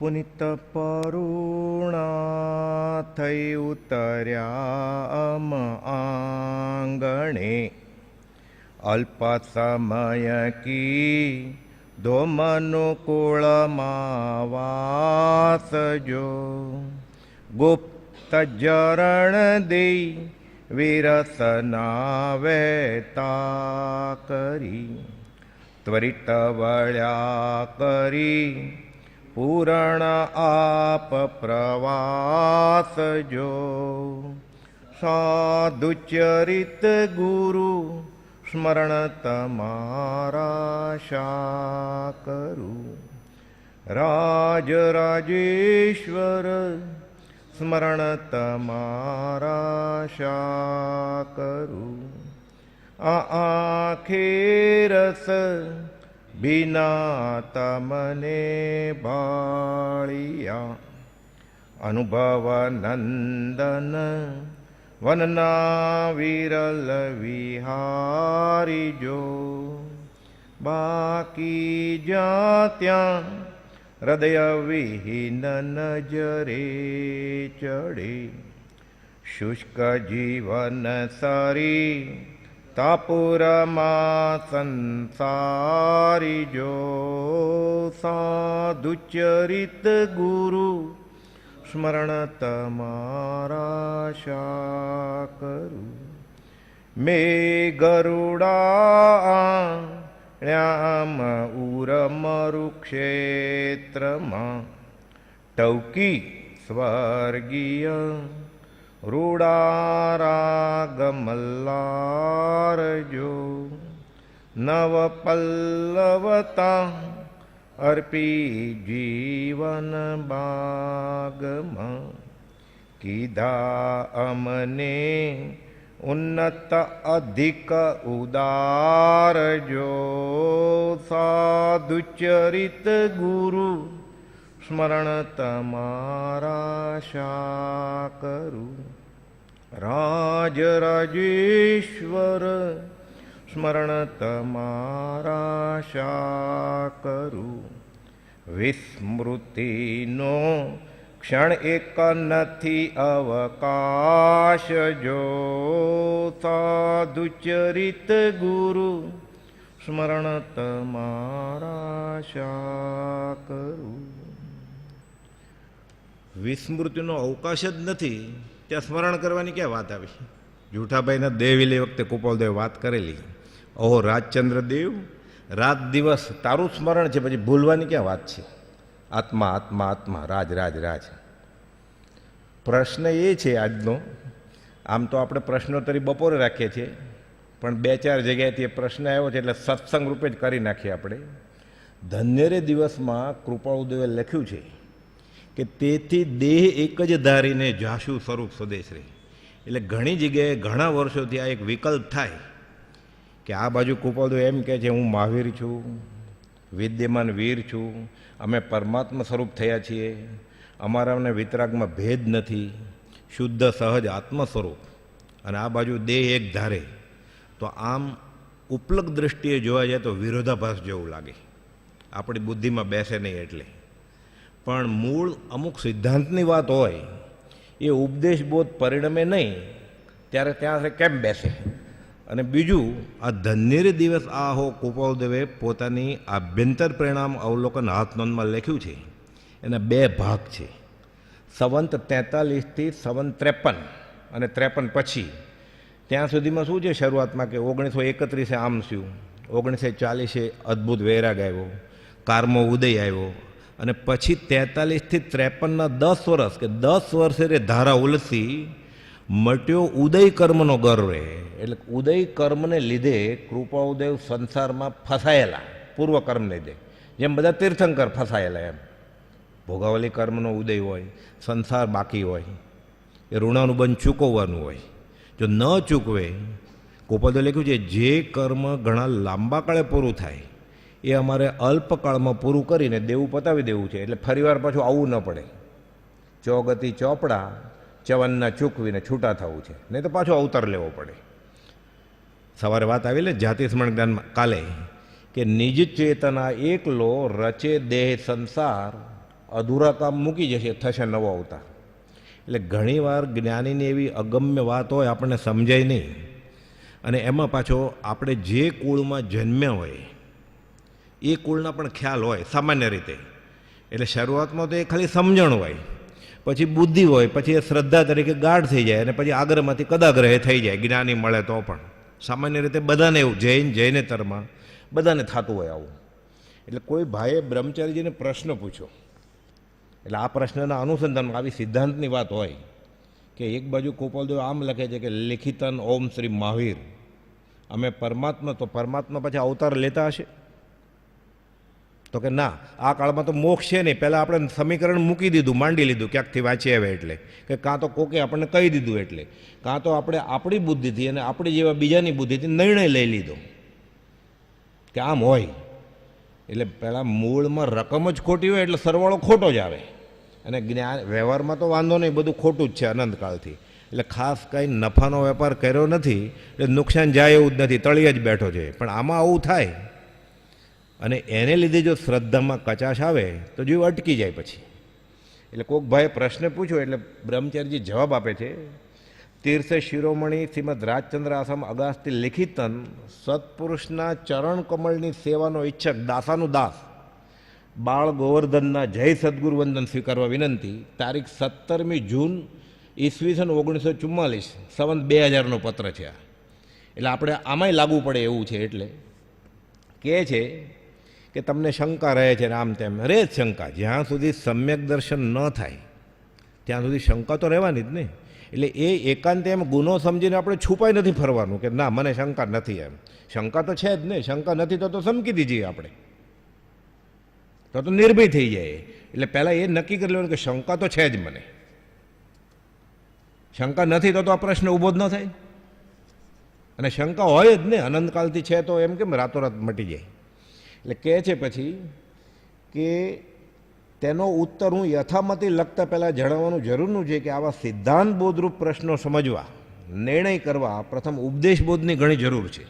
પુનિત પરુણા થઈ ઉતર્યા અમ આંગણે, અલ્પ સમય કી ધોમનુકુળમાં વાસજો, ગુપ્ત જરણ દઈ વિરસના વેતા કરી, ત્વરિત વળ્યા કરી પૂરણ આપ પ્રવાસજો, સાધુચરિત ગુરુ સ્મરણ તમારા શા કરું, રાજરાજેશ્વર સ્મરણ તમારા શા કરું, આંખે રસ ભીના તમને ભાળિયા, અનુભવ નંદન વનના વિરલ વિહારી જો, બાકી જ્યાં ત્યાં હૃદય વિહીન નજરે ચડે, શુષ્ક જીવન સારી તાપુરમાં સંસારી જો, સાધુચરિત ગુરુ સ્મરણ તમારા શા કરું, મેં ગરુડામ ઉરમરુક્ષેત્રમાં, ટૌકી સ્વર્ગીય રૂડારાગમલ્લારજો, નવ પલ્લવતા અર્પી જીવન બાગમાં, કીધા અમને ઉન્નત અધિક ઉદારજો, સાધુચરિત ગુરુ સ્મરણ તમારા શા કરું, રાજરાજેશ્વર સ્મરણ તમારા શા કરું, વિસ્મૃતિનો ક્ષણ એક નથી અવકાશ જો, સાધુચરિત ગુરુ સ્મરણ તમારા શા કરું. વિસ્મૃતિનો અવકાશ જ નથી ત્યાં સ્મરણ કરવાની ક્યાં વાત આવી? જૂઠાભાઈના દેવીલી વખતે કુપાલદેવ વાત કરેલી, ઓહો રાજચંદ્ર દેવ, રાત દિવસ તારું સ્મરણ છે, પછી ભૂલવાની ક્યાં વાત છે? આત્મા આત્મા આત્મા, રાજ રાજ રાજ. પ્રશ્ન એ છે આજનો, આમ તો આપણે પ્રશ્નોત્તરી બપોરે રાખીએ છીએ, પણ 2-4 જગ્યાએથી એ પ્રશ્ન આવ્યો છે એટલે સત્સંગ રૂપે જ કરી નાખીએ આપણે. ધન્યરે દિવસમાં કૃપાળુદેવે લખ્યું છે કે તેથી દેહ એક જ ધારીને જાશુ સ્વરૂપ સ્વદેશ રહે. એટલે ઘણી જગ્યાએ ઘણા વર્ષોથી આ એક વિકલ્પ થાય કે આ બાજુ કૃપાળુદેવ એમ કહે છે હું મહાવીર છું, વિદ્યમાન વીર છું, અમે પરમાત્મા સ્વરૂપ થયા છીએ, અમારાને વિતરાગમાં ભેદ નથી, શુદ્ધ સહજ આત્મ સ્વરૂપ, અને આ બાજુ દેહ એક ધારે. તો આમ ઉપલબ્ધ દૃષ્ટિએ જોવા જાય તો વિરોધાભાસ જેવું લાગે, આપણી બુદ્ધિમાં બેસે નહીં. એટલે પણ મૂળ અમુક સિદ્ધાંતની વાત હોય એ ઉપદેશબોધ પરિણમે નહીં ત્યારે ત્યાં કેમ બેસે? અને બીજું, આ ધન્યરે દિવસ આ હો કૃપાળુદેવે પોતાની આભ્યંતર પરિણામ અવલોકન હાથનોંધમાં લખ્યું છે. એના 2 ભાગ છે, સંવંત 43થી સંવંત 53 અને 53 પછી. ત્યાં સુધીમાં શું છે શરૂઆતમાં કે 1931 આમ થયું, 1940 અદ્ભુત વૈરાગ આવ્યો, કારમો ઉદય આવ્યો, અને પછી 43થી 53ના 10 વર્ષ કે 10 વર્ષે રે ધારા ઉલસી મટ્યો ઉદય કર્મનો ગર્વ રહે. એટલે ઉદય કર્મને લીધે કૃપાળુદેવ સંસારમાં ફસાયેલા, પૂર્વકર્મને લીધે, જેમ બધા તીર્થંકર ફસાયેલા એમ. ભોગાવલી કર્મનો ઉદય હોય, સંસાર બાકી હોય, એ ઋણાનું બંધ ચૂકવવાનું હોય. જો ન ચૂકવે, કૃપાળુદેવે લખ્યું છે જે કર્મ ઘણા લાંબા કાળે પૂરું થાય એ અમારે અલ્પકાળમાં પૂરું કરીને દેવું પતાવી દેવું છે. એટલે ફરીવાર પાછું આવવું ન પડે. ચોગતિ ચોપડા ચવનના ચૂકવીને છૂટા થવું છે, નહીં તો પાછો અવતાર લેવો પડે. સવારે વાત આવી ને જાતિ સ્મરણ જ્ઞાનમાં કાલે કે નિજ ચેતના એકલો રચે દેહ સંસાર અધૂરા કામ મૂકી જશે, થશે નવો અવતાર. એટલે ઘણીવાર જ્ઞાનીની એવી અગમ્ય વાત હોય આપણને સમજાય નહીં. અને એમાં પાછો આપણે જે કુળમાં જન્મ્યા હોય એ કુળના પણ ખ્યાલ હોય સામાન્ય રીતે. એટલે શરૂઆતમાં તો એ ખાલી સમજણ હોય, પછી બુદ્ધિ હોય, પછી એ શ્રદ્ધા તરીકે ગાઢ થઈ જાય, અને પછી આગ્રહમાંથી કદાગ્રહ થઈ જાય. જ્ઞાની મળે તો પણ સામાન્ય રીતે બધાને એવું જૈનેતરમાં બધાને થતું હોય આવું. એટલે કોઈ ભાઈએ બ્રહ્મચારીજીને પ્રશ્ન પૂછ્યો. એટલે આ પ્રશ્નના અનુસંધાનમાં આવી સિદ્ધાંતની વાત હોય કે એક બાજુ ગોપાલદેવ આમ લખે છે કે લિખિતન ઓમ શ્રી મહાવીર, અમે પરમાત્મા, તો પરમાત્મા પછી અવતાર લેતા હશે? તો કે ના, આ કાળમાં તો મોક્ષ છે નહીં. પહેલાં આપણે સમીકરણ મૂકી દીધું, માંડી લીધું, ક્યાંકથી વાંચી આવે એટલે, કે કાં તો કોકે આપણને કહી દીધું એટલે, કાં તો આપણે આપણી બુદ્ધિથી અને આપણી જેવા બીજાની બુદ્ધિથી નિર્ણય લઈ લીધો કે આમ હોય. એટલે પહેલાં મૂળમાં રકમ જ ખોટી હોય એટલે સરવાળો ખોટો જ આવે. અને જ્ઞાન વ્યવહારમાં તો વાંધો નહીં, બધું ખોટું જ છે અનંતકાળથી. એટલે ખાસ કંઈ નફાનો વેપાર કર્યો નથી એટલે નુકસાન જાય એવું જ નથી, તળિયે જ બેઠો છે. પણ આમાં આવું થાય અને એને લીધે જો શ્રદ્ધામાં કચાશ આવે તો જીવ અટકી જાય પછી. એટલે કોઈક ભાઈએ પ્રશ્ન પૂછ્યો એટલે બ્રહ્મચારીજી જવાબ આપે છે, તીર્થ શિરોમણી શ્રીમદ રાજચંદ્ર આસામ અગાસ્તી લિખિતન સત્પુરુષના ચરણ કમળની સેવાનો ઈચ્છક દાસાનું દાસ બાળ ગોવર્ધનના જય સદગુરુ વંદન સ્વીકારવા વિનંતી, તારીખ 17મી જૂન ઈસવીસન 1944 સંવત 2000નો પત્ર છે. એટલે આપણે આમાંય લાગુ પડે એવું છે. એટલે કહે છે કે તમને શંકા રહે છે ને આમ તેમ. રહે જ શંકા, જ્યાં સુધી સમ્યક દર્શન ન થાય ત્યાં સુધી શંકા તો રહેવાની જ ને. એટલે એ એકાંત એમ ગુનો સમજીને આપણે છુપાઈ નથી ફરવાનું કે ના મને શંકા નથી. એમ શંકા તો છે જ ને, શંકા નથી તો સમકી દીજીએ આપણે, તો નિર્ભય થઈ જાય. એટલે પહેલાં એ નક્કી કરી લેવાનું કે શંકા તો છે જ મને, શંકા નથી તો આ પ્રશ્ન ઊભો જ ન થાય. અને શંકા હોય જ ને, અનંતકાળથી છે તો એમ કેમ રાતોરાત મટી જાય. એટલે કહે છે પછી કે તેનો ઉત્તર હું યથામતી લખતા પહેલાં જણાવવાનું જરૂરનું છે કે આવા સિદ્ધાંત બોધરૂપ પ્રશ્નો સમજવા, નિર્ણય કરવા પ્રથમ ઉપદેશ બોધની ઘણી જરૂર છે.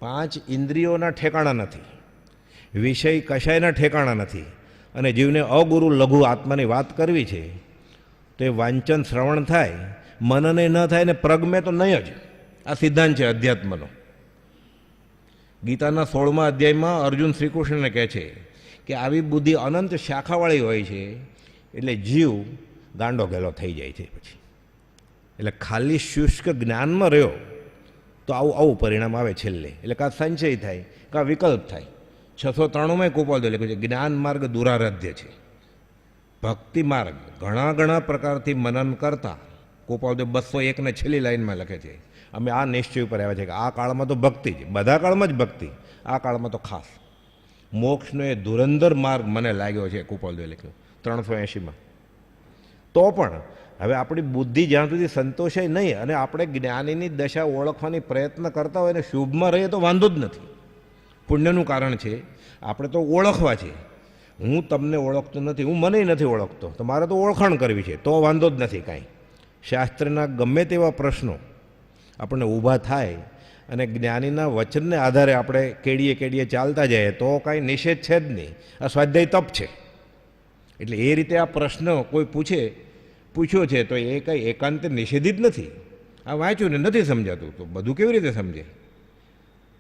5 ઇન્દ્રિયોના ઠેકાણા નથી, વિષય કશાયના ઠેકાણા નથી, અને જીવને અગુરુ લઘુ આત્માની વાત કરવી છે તો એ વાંચન શ્રવણ થાય, મનને ન થાય ને પ્રગમે તો નહીં જ. આ સિદ્ધાંત છે અધ્યાત્મનો. ગીતાના 16મા અધ્યાયમાં અર્જુન શ્રીકૃષ્ણને કહે છે કે આવી બુદ્ધિ અનંત શાખાવાળી હોય છે એટલે જીવ ગાંડો ગેલો થઈ જાય છે પછી. એટલે ખાલી શુષ્ક જ્ઞાનમાં રહ્યો તો આવું પરિણામ આવે છેલ્લે. એટલે કાં સંચય થાય કાં વિકલ્પ થાય. 693માં ગોપાલદેવ લખ્યું છે જ્ઞાન માર્ગ દુરારાધ્ય છે. ભક્તિ માર્ગ ઘણા પ્રકારથી મનન કરતા ગોપાલદેવ 201ને છેલ્લી લાઈનમાં લખે છે અમે આ નિશ્ચય ઉપર આવ્યા છે કે આ કાળમાં તો ભક્તિ જ, બધા કાળમાં જ ભક્તિ, આ કાળમાં તો ખાસ મોક્ષનો એ ધુરંધર માર્ગ મને લાગ્યો છે. ગોપાલદેવે લખ્યું 380માં. તો પણ હવે આપણી બુદ્ધિ જ્યાં સુધી સંતોષાય નહીં અને આપણે જ્ઞાનીની દશા ઓળખવાની પ્રયત્ન કરતા હોય અને શુભમાં રહીએ તો વાંધો જ નથી. પુણ્યનું કારણ છે, આપણે તો ઓળખવા છે. હું તમને ઓળખતો નથી, હું મને નથી ઓળખતો, તો મારે તો ઓળખાણ કરવી છે, તો વાંધો જ નથી કાંઈ. શાસ્ત્રના ગમે તેવા પ્રશ્નો આપણને ઊભા થાય અને જ્ઞાનીના વચનને આધારે આપણે કેડીએ ચાલતા જઈએ તો કાંઈ નિષેધ છે જ નહીં. આ સ્વાધ્યાય તપ છે. એટલે એ રીતે આ પ્રશ્ન કોઈ પૂછ્યો છે તો એ કંઈ એકાંતે નિષેધિત નથી. આ વાંચ્યું ને નથી સમજાતું તો બધું કેવી રીતે સમજે?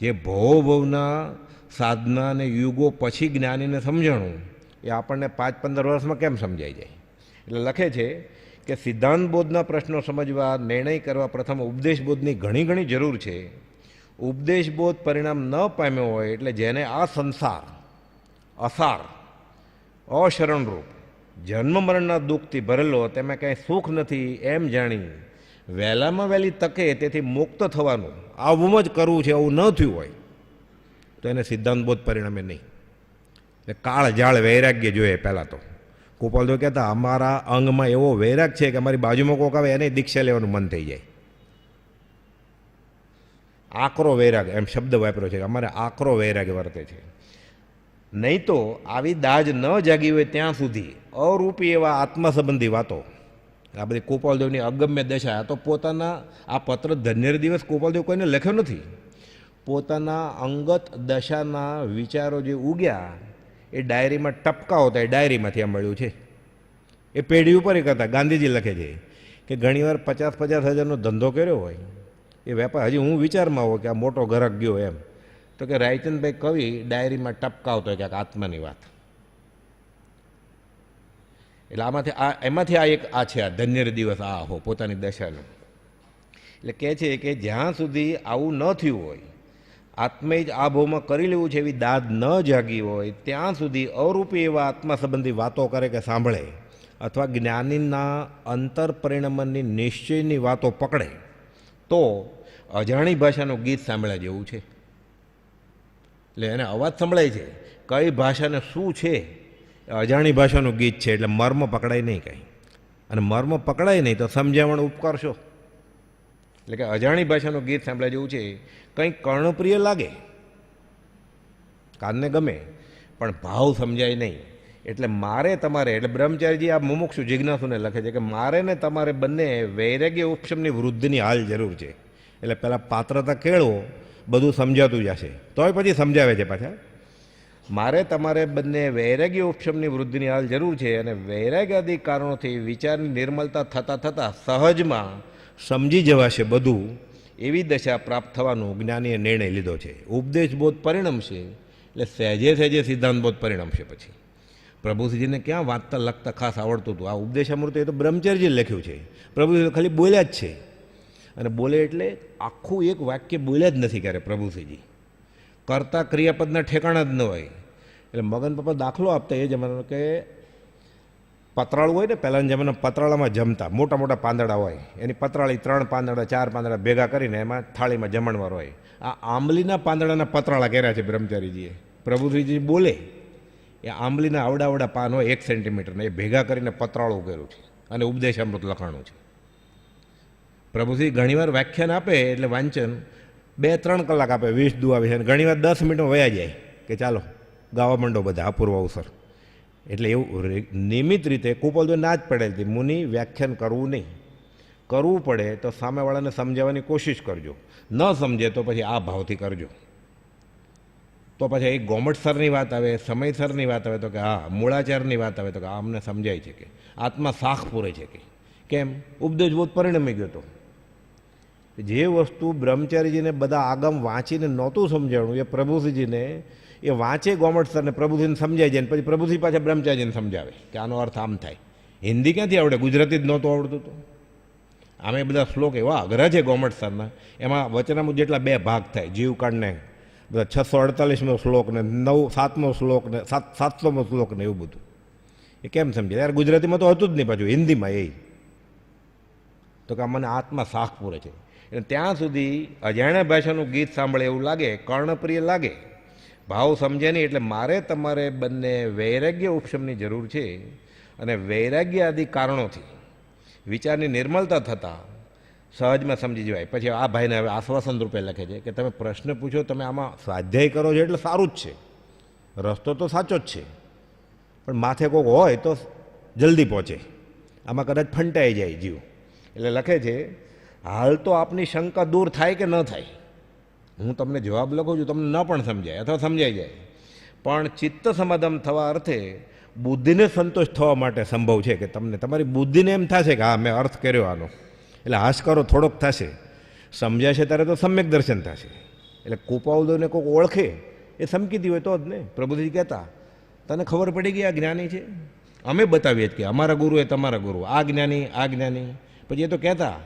જે ભવના સાધના અને યુગો પછી જ્ઞાનીને સમજણું એ આપણને 5-15 વર્ષમાં કેમ સમજાઈ જાય? એટલે લખે છે કે સિદ્ધાંત બોધના પ્રશ્નો સમજવા, નિર્ણય કરવા પ્રથમ ઉપદેશ બોધની ઘણી જરૂર છે. ઉપદેશ બોધ પરિણામ ન પામ્યો હોય એટલે જેને આ સંસાર અસાર અશરણરૂપ જન્મ મરણના દુઃખથી ભરેલો, તેમાં કાંઈ સુખ નથી એમ જાણી વહેલામાં વહેલી તકે તેથી મુક્ત થવાનું આવું જ કરવું છે, આવું ન થયું હોય તો એને સિદ્ધાંત બોધ પરિણામે નહીં. એટલે કાળ જાળ વૈરાગ્ય જોઈએ. પહેલાં તો ગોપાલદેવ કહેતા અમારા અંગમાં એવો વૈરાગ છે કે અમારી બાજુમાં કોક આવે એને દીક્ષા લેવાનું મન થઈ જાય. આકરો વૈરાગ એમ શબ્દ વાપર્યો છે કે અમારે આકરો વૈરાગ વર્તે છે. નહીં તો આવી દાજ ન જાગી હોય ત્યાં સુધી અરૂપી એવા આત્મા સંબંધી વાતો, આ બધી ગોપાલદેવની અગમ્ય દશા. આ તો પોતાના આ પત્ર ધન્ય દિવસ ગોપાલદેવ કોઈને લખ્યો નથી, પોતાના અંગત દશાના વિચારો જે ઉગ્યા એ ડાયરીમાં ટપકાઓ હતા, એ ડાયરીમાંથી આ મળ્યું છે. એ પેઢી ઉપર એક હતા. ગાંધીજી લખે છે કે ઘણીવાર 50,000-50,000નો ધંધો કર્યો હોય એ વેપાર, હજી હું વિચારમાં હોય કે આ મોટો ગ્રાહક ગયો એમ, તો કે રાયચંદભાઈ કવિ ડાયરીમાં ટપકાવતો હોય ક્યાંક આત્માની વાત. એટલે એમાંથી આ એક આ છે, આ ધન્ય દિવસ આ હો પોતાની દશાનું. એટલે કહે છે કે જ્યાં સુધી આવું ન થયું હોય, આત્મે જ આ ભાવમાં કરી લેવું છે એવી દાદ ન જાગી હોય, ત્યાં સુધી અરૂપી એવા આત્મા સંબંધી વાતો કરે કે સાંભળે, અથવા જ્ઞાનીના અંતર પરિણમનની નિશ્ચયની વાતો પકડે, તો અજાણી ભાષાનું ગીત સાંભળ્યા જેવું છે. એટલે એને અવાજ સંભળાય છે, કઈ ભાષાને શું છે, અજાણી ભાષાનું ગીત છે. એટલે મર્મ પકડાય નહીં કંઈ, અને મર્મ પકડાય નહીં તો સમજાવણ ઉપકરશો. એટલે કે અજાણી ભાષાનું ગીત સાંભળ્યા જેવું છે. કંઈક કર્ણપ્રિય લાગે, કાનને ગમે, પણ ભાવ સમજાય નહીં. એટલે મારે તમારે, એટલે બ્રહ્મચારીજી આ મુમુક્ષુ જિજ્ઞાસુને લખે છે કે મારે ને તમારે બંને વૈરાગ્ય ઉપશમની વૃદ્ધિની હાલ જરૂર છે. એટલે પહેલાં પાત્રતા કેળવો, બધું સમજાતું જશે, તોય પછી સમજાવે છે પાછા. મારે તમારે બંને વૈરાગ્ય ઉપશમની વૃદ્ધિની હાલ જરૂર છે, અને વૈરાગ્યાદિ કારણોથી વિચારની નિર્મલતા થતાં થતાં સહજમાં સમજી જવાશે બધું, એવી દશા પ્રાપ્ત થવાનો જ્ઞાનીએ નિર્ણય લીધો છે. ઉપદેશબોધ પરિણમશે, એટલે સહેજે સહેજે સિદ્ધાંતબોધ પરિણમશે. પછી પ્રભુશ્રીજીને ક્યાં વાંચતા લખતા ખાસ આવડતું હતું? આ ઉપદેશામૃત એ તો બ્રહ્મચર્યજીએ લખ્યું છે. પ્રભુશ્રી ખાલી બોલ્યા જ છે, અને બોલે એટલે આખું એક વાક્ય બોલ્યા જ નથી ક્યારે પ્રભુશ્રીજી. કરતા ક્રિયાપદના ઠેકાણા જ ન હોય. એટલે મગન પપ્પા દાખલો આપતા એ જમાનાનો કે પતરાળું હોય ને, પહેલાંના જમાનામાં પતરાળામાં જમતા, મોટા મોટા પાંદડા હોય, એની પતરાળી 3 પાંદડા 4 પાંદડા ભેગા કરીને એમાં થાળીમાં જમણવાર હોય. આ આંબલીના પાંદડાના પતરાળા કર્યા છે બ્રહ્મચારીજીએ. પ્રભુશ્રીજી બોલે એ આંબલીના આવડા પાન હોય 1 સેન્ટીમીટરના, એ ભેગા કરીને પતરાળું કર્યું છે, અને ઉપદેશામૃત લખાણું છે. પ્રભુશ્રી ઘણીવાર વ્યાખ્યાન આપે એટલે વાંચન 2-3 કલાક આપે, 20 દુઆ વિશે, અને ઘણીવાર 10 મિનિટમાં વયા જાય કે ચાલો ગાવા માંડો બધા અપૂર્વ અવસર. એટલે એવું નિયમિત રીતે કુપોલદો ના જ પડેલી મુનિ વ્યાખ્યાન કરવું નહીં, કરવું પડે તો સામેવાળાને સમજાવવાની કોશિશ કરજો, ન સમજે તો પછી આ ભાવથી કરજો. તો પછી એક ગોમટસરની વાત આવે, સમયસરની વાત આવે તો કે હા, મૂળાચારની વાત આવે તો કે આ અમને સમજાય છે કે આત્મા શાખ પૂરે છે કે કેમ, ઉપદેશબોધ પરિણમી ગયો હતો. જે વસ્તુ બ્રહ્મચારીજીને બધા આગમ વાંચીને નહોતું સમજાણું, એ પ્રભુશ્રીજીને એ વાંચે ગોમટસરને, પ્રભુશ્રીને સમજાય જાય, પછી પ્રભુશ્રી પાછા બ્રહ્મચારીજીને સમજાવે કે આનો અર્થ આમ થાય. હિન્દી ક્યાંથી આવડે? ગુજરાતી જ નહોતું આવડતું હતું. આમે બધા શ્લોક એવા અઘરા છે ગોમટસરના, એમાં વચનામૃત જેટલા 2 ભાગ થાય, જીવકાંડને બધા 648મો શ્લોક ને 7મો શ્લોક ને 700મો શ્લોક ને એવું બધું. એ કેમ સમજે યાર? ગુજરાતીમાં તો હતું જ નહીં, પાછું હિન્દીમાં એ તો કે મને આત્મા શાખ પૂરે છે. એટલે ત્યાં સુધી અજાણ્યા ભાષાનું ગીત સાંભળે એવું લાગે, કર્ણપ્રિય લાગે, ભાવ સમજે નહીં. એટલે મારે તમારે બંને વૈરાગ્ય ઉપશમની જરૂર છે, અને વૈરાગ્ય આદિ કારણોથી વિચારની નિર્મલતા થતાં સહજમાં સમજી જવાય. પછી આ ભાઈને હવે આશ્વાસન રૂપે લખે છે કે તમે પ્રશ્ન પૂછો, તમે આમાં સ્વાધ્યાય કરો છો એટલે સારું જ છે, રસ્તો તો સાચો જ છે, પણ માથે કોઈક હોય તો જલ્દી પહોંચે, આમાં કદાચ ફંટાઈ જાય જીવ. એટલે લખે છે હાલ તો આપની શંકા દૂર થાય કે ન થાય, હું તમને જવાબ લખું છું, તમને ન પણ સમજાય અથવા સમજાઈ જાય, પણ ચિત્ત સમાધાન થવા અર્થે બુદ્ધિને સંતોષ થવા માટે સંભવ છે કે તમને તમારી બુદ્ધિને એમ થશે કે હા મેં અર્થ કર્યો આનો, એટલે હાશ કરો થોડોક થશે, સમજાશે ત્યારે તો સમ્યક દર્શન થશે. એટલે કૃપાળુને કોઈક ઓળખે એ સમકીતી હોય તો જ ને. પ્રભુજી કહેતા તને ખબર પડી ગઈ આ જ્ઞાની છે, અમે બતાવીએ જ કે અમારા ગુરુ એ તમારા ગુરુ, આ જ્ઞાની આ જ્ઞાની. પછી એ તો કહેતા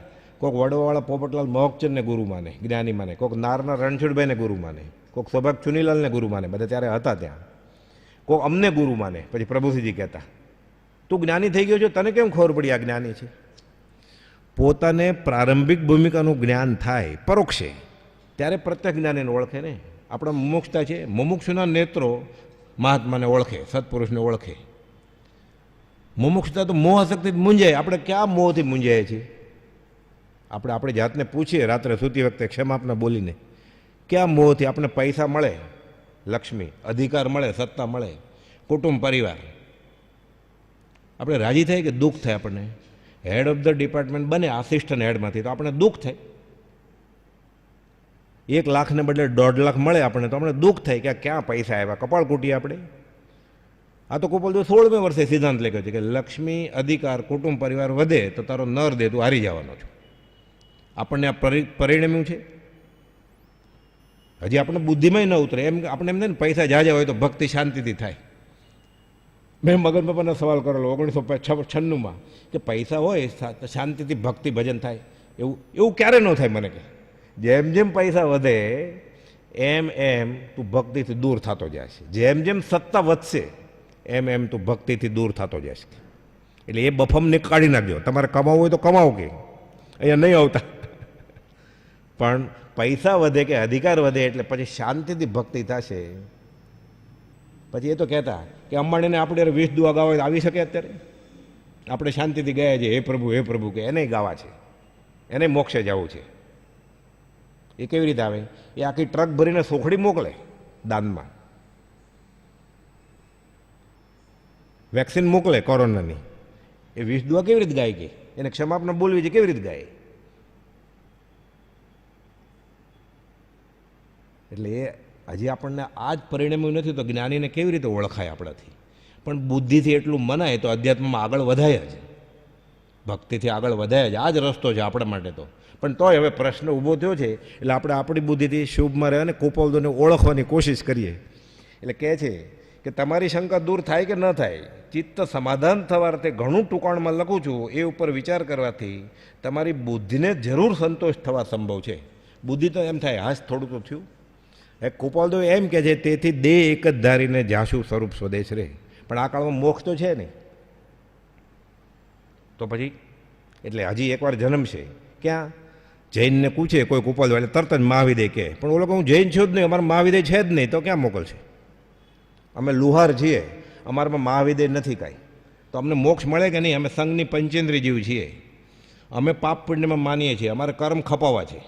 કોઈક વડવાવાળા પોપટલાલ મોહકચંદને ગુરુ માને, જ્ઞાની માને, કોઈક નારના રણછોડભાઈને ગુરુ માને, કોઈક સૌભાગ ચુનીલાલને ગુરુ માને, બધા ત્યારે હતા ત્યાં, કોઈક અમને ગુરુ માને. પછી પ્રભુશ્રીજી કહેતા તું જ્ઞાની થઈ ગયો છો, તને કેમ ખબર પડી આ જ્ઞાની છે? પોતાને પ્રારંભિક ભૂમિકાનું જ્ઞાન થાય પરોક્ષે, ત્યારે પ્રત્યેક જ્ઞાનીને ઓળખે ને. આપણા મુમુક્ષતા છે, મુમુક્ષુના નેત્રો મહાત્માને ઓળખે, સત્પુરુષને ઓળખે. મુમુક્ષતા તો મોહ શક્તિ મૂંઝાય. આપણે ક્યાં મોહથી મૂંઝાય છીએ? આપણે આપણી જાતને પૂછીએ રાત્રે સૂતી વખતે ક્ષમાપના બોલીને, ક્યાં મોહથી? આપણે પૈસા મળે, લક્ષ્મી, અધિકાર મળે, સત્તા મળે, કુટુંબ પરિવાર, આપણે રાજી થાય કે દુઃખ થાય? આપણને હેડ ઓફ ધ ડિપાર્ટમેન્ટ બને આસિસ્ટન્ટ હેડમાંથી તો આપણે દુઃખ થાય. 1 લાખને બદલે 1.5 લાખ મળે આપણને તો આપણે દુઃખ થાય કે ક્યાં પૈસા આવ્યા, કપાળ કૂટીએ આપણે. આ તો કુપોલદેવ 16મે વર્ષે સિદ્ધાંત લખ્યો છે કે લક્ષ્મી, અધિકાર, કુટુંબ, પરિવાર વધે તો તારો નર દે તું હારી જવાનો છો. આપણને આ પરિણમ્યું છે. હજી આપણે બુદ્ધિમાં ન ઉતરે. એમ આપણે એમ થાય ને પૈસા જાજા હોય તો ભક્તિ શાંતિથી થાય. મેં મગન બાપાનો સવાલ કરેલો 1996માં કે પૈસા હોય તો શાંતિથી ભક્તિ ભજન થાય. એવું ક્યારે ન થાય મને કે જેમ જેમ પૈસા વધે એમ એમ તું ભક્તિથી દૂર થતો જશે. જેમ જેમ સત્તા વધશે એમ એમ તું ભક્તિથી દૂર થતો જશે. એટલે એ બફમને કાઢી નાખજો. તમારે કમાવું હોય તો કમાવો કે અહીંયા નહીં આવતા. પણ પૈસા વધે કે અધિકાર વધે એટલે પછી શાંતિથી ભક્તિ થશે. પછી એ તો કહેતા કે અંબાણીને આપણે 20 દુઆ ગાવા આવી શકે અત્યારે? આપણે શાંતિથી ગયા છે હે પ્રભુ કે એને ગાવા છે, એને મોક્ષે જવું છે. એ કેવી રીતે આવે? એ આખી ટ્રક ભરીને સોખડી મોકલે દાનમાં, વેક્સિન મોકલે કોરોનાની. એ 20 દુઆ કેવી રીતે ગાય કે એને ક્ષમાપના બોલવી છે કેવી રીતે ગાય? એટલે એ હજી આપણને આ જ પરિણામ્યું નથી તો જ્ઞાનીને કેવી રીતે ઓળખાય આપણાથી? પણ બુદ્ધિથી એટલું મનાય તો અધ્યાત્મમાં આગળ વધાય જ, ભક્તિથી આગળ વધાય જ. આ જ રસ્તો છે આપણા માટે તો. પણ તોય હવે પ્રશ્ન ઊભો થયો છે એટલે આપણે આપણી બુદ્ધિથી શુભમાં રહે અને કુપોલદેવને ઓળખવાની કોશિશ કરીએ. એટલે કહે છે કે તમારી શંકા દૂર થાય કે ન થાય, ચિત્ત સમાધાન થવા તે ઘણું ટૂંકાણમાં લખું છું. એ ઉપર વિચાર કરવાથી તમારી બુદ્ધિને જરૂર સંતોષ થવા સંભવ છે. બુદ્ધિ તો એમ થાય હાશ થોડું તો થયું. કુપોલદેવ એમ કહે છે તેથી દેહ એક જ ધારીને જાશું સ્વરૂપ સ્વદેશ રહે. પણ આ કાળમાં મોક્ષ તો છે નહીં. તો પછી એટલે હજી એકવાર જન્મ છે. ક્યાં? જૈનને પૂછે કોઈ કુપોલદેવ એટલે તરત જ મહાવિદય કહે. પણ ઓલો હું જૈન છું જ નહીં, અમારા મહાવિદય છે જ નહીં, તો ક્યાં મોકલશે? અમે લુહાર છીએ, અમારામાં મહાવિદય નથી કાંઈ, તો અમને મોક્ષ મળે કે નહીં? અમે સંઘની પંચેન્દ્રિય જીવ છીએ, અમે પાપ પુણ્યમાં માનીએ છીએ, અમારે કર્મ ખપાવવા છે,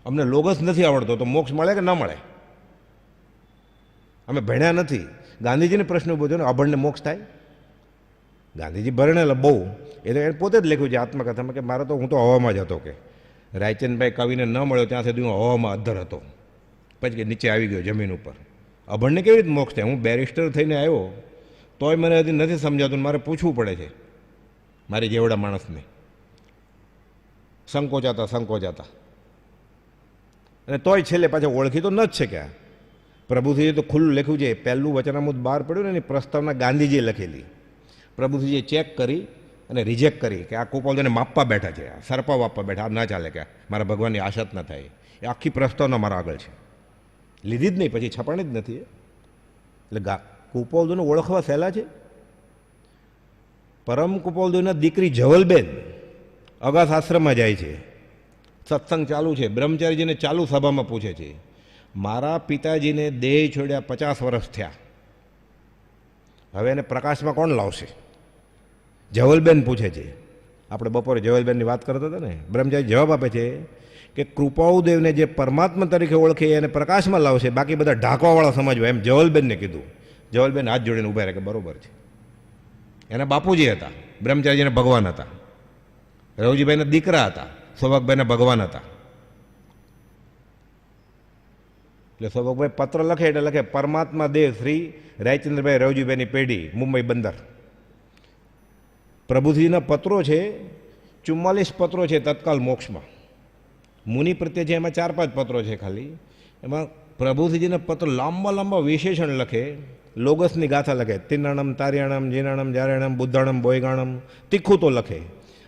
અમને લોગસ નથી આવડતો, તો મોક્ષ મળે કે ન મળે? અમે ભણ્યા નથી. ગાંધીજીને પ્રશ્ન ઊભો થયો ને અભણને મોક્ષ થાય? ગાંધીજી ભણેલા બહુ. એ તો એને પોતે જ લખ્યું છે આત્મકથામાં કે મારે તો હું તો હવામાં જ હતો કે રાયચંદભાઈ કવિને ન મળ્યો ત્યાં સુધી હું હવામાં અદ્ધર હતો, પછી કે નીચે આવી ગયો જમીન ઉપર. અભણને કેવી રીતે મોક્ષ થાય? હું બેરિસ્ટર થઈને આવ્યો તોય મને હજી નથી સમજાતું. મારે પૂછવું પડે છે મારી જેવડા માણસને. સંકોચાતા અને તોય છેલ્લે પાછા ઓળખી તો ન જ છે કે પ્રભુજીએ તો ખુલ્લું લખ્યું છે. પહેલું વચનામૃત બહાર પડ્યું ને એની પ્રસ્તાવના ગાંધીજીએ લખેલી. પ્રભુજીએ ચેક કરી અને રિજેક્ટ કરી કે આ કુપોલદેવને માપવા બેઠા છે, સરપા વાપવા બેઠા, આ ના ચાલે કે મારા ભગવાનની આશા જ ન થાય. એ આખી પ્રસ્તાવના મારા આગળ છે, લીધી જ નહીં, પછી છપાણી જ નથી. એટલે કુપોલદેવને ઓળખવા સહેલા છે. પરમ કુપોલદેવના દીકરી જવલબેન અગાસ આશ્રમમાં જાય છે, સત્સંગ ચાલુ છે. બ્રહ્મચારીજીને ચાલુ સભામાં પૂછે છે મારા પિતાજીને દેહ છોડ્યા 50 વર્ષ થયા, હવે એને પ્રકાશમાં કોણ લાવશે? જવલબેન પૂછે છે. આપણે બપોરે જવલબેનની વાત કરતા હતા ને, બ્રહ્મચારી જવાબ આપે છે કે કૃપાળુદેવને જે પરમાત્મા તરીકે ઓળખે એને પ્રકાશમાં લાવશે, બાકી બધા ઢાંકવાવાળા સમજવા, એમ જવલબેનને કીધું. જવલબેન હાથ જોડીને ઊભા રહે કે બરોબર છે. એના બાપુજી હતા, બ્રહ્મચારીજીને ભગવાન હતા, રવજીભાઈના દીકરા હતા, સૌભાગભાઈના ભગવાન હતા. એટલે સૌભાગભાઈ પત્ર લખે એટલે લખે પરમાત્મા દેવ શ્રી રાયચંદ્રભાઈ રવજીભાઈની પેઢી, મુંબઈ બંદર. પ્રભુજીના પત્રો છે 44 પત્રો છે તત્કાલ મોક્ષમાં. મુનિ પ્રત્યે છે એમાં 4-5 પત્રો છે ખાલી. એમાં પ્રભુજીના પત્રો લાંબા વિશેષણ લખે, લોગસની ગાથા લખે, તિનાણમ તારિયાણમ જીનાણમ જારેણમ બુદ્ધાણમ બોયગાણમ, તીખું તો લખે.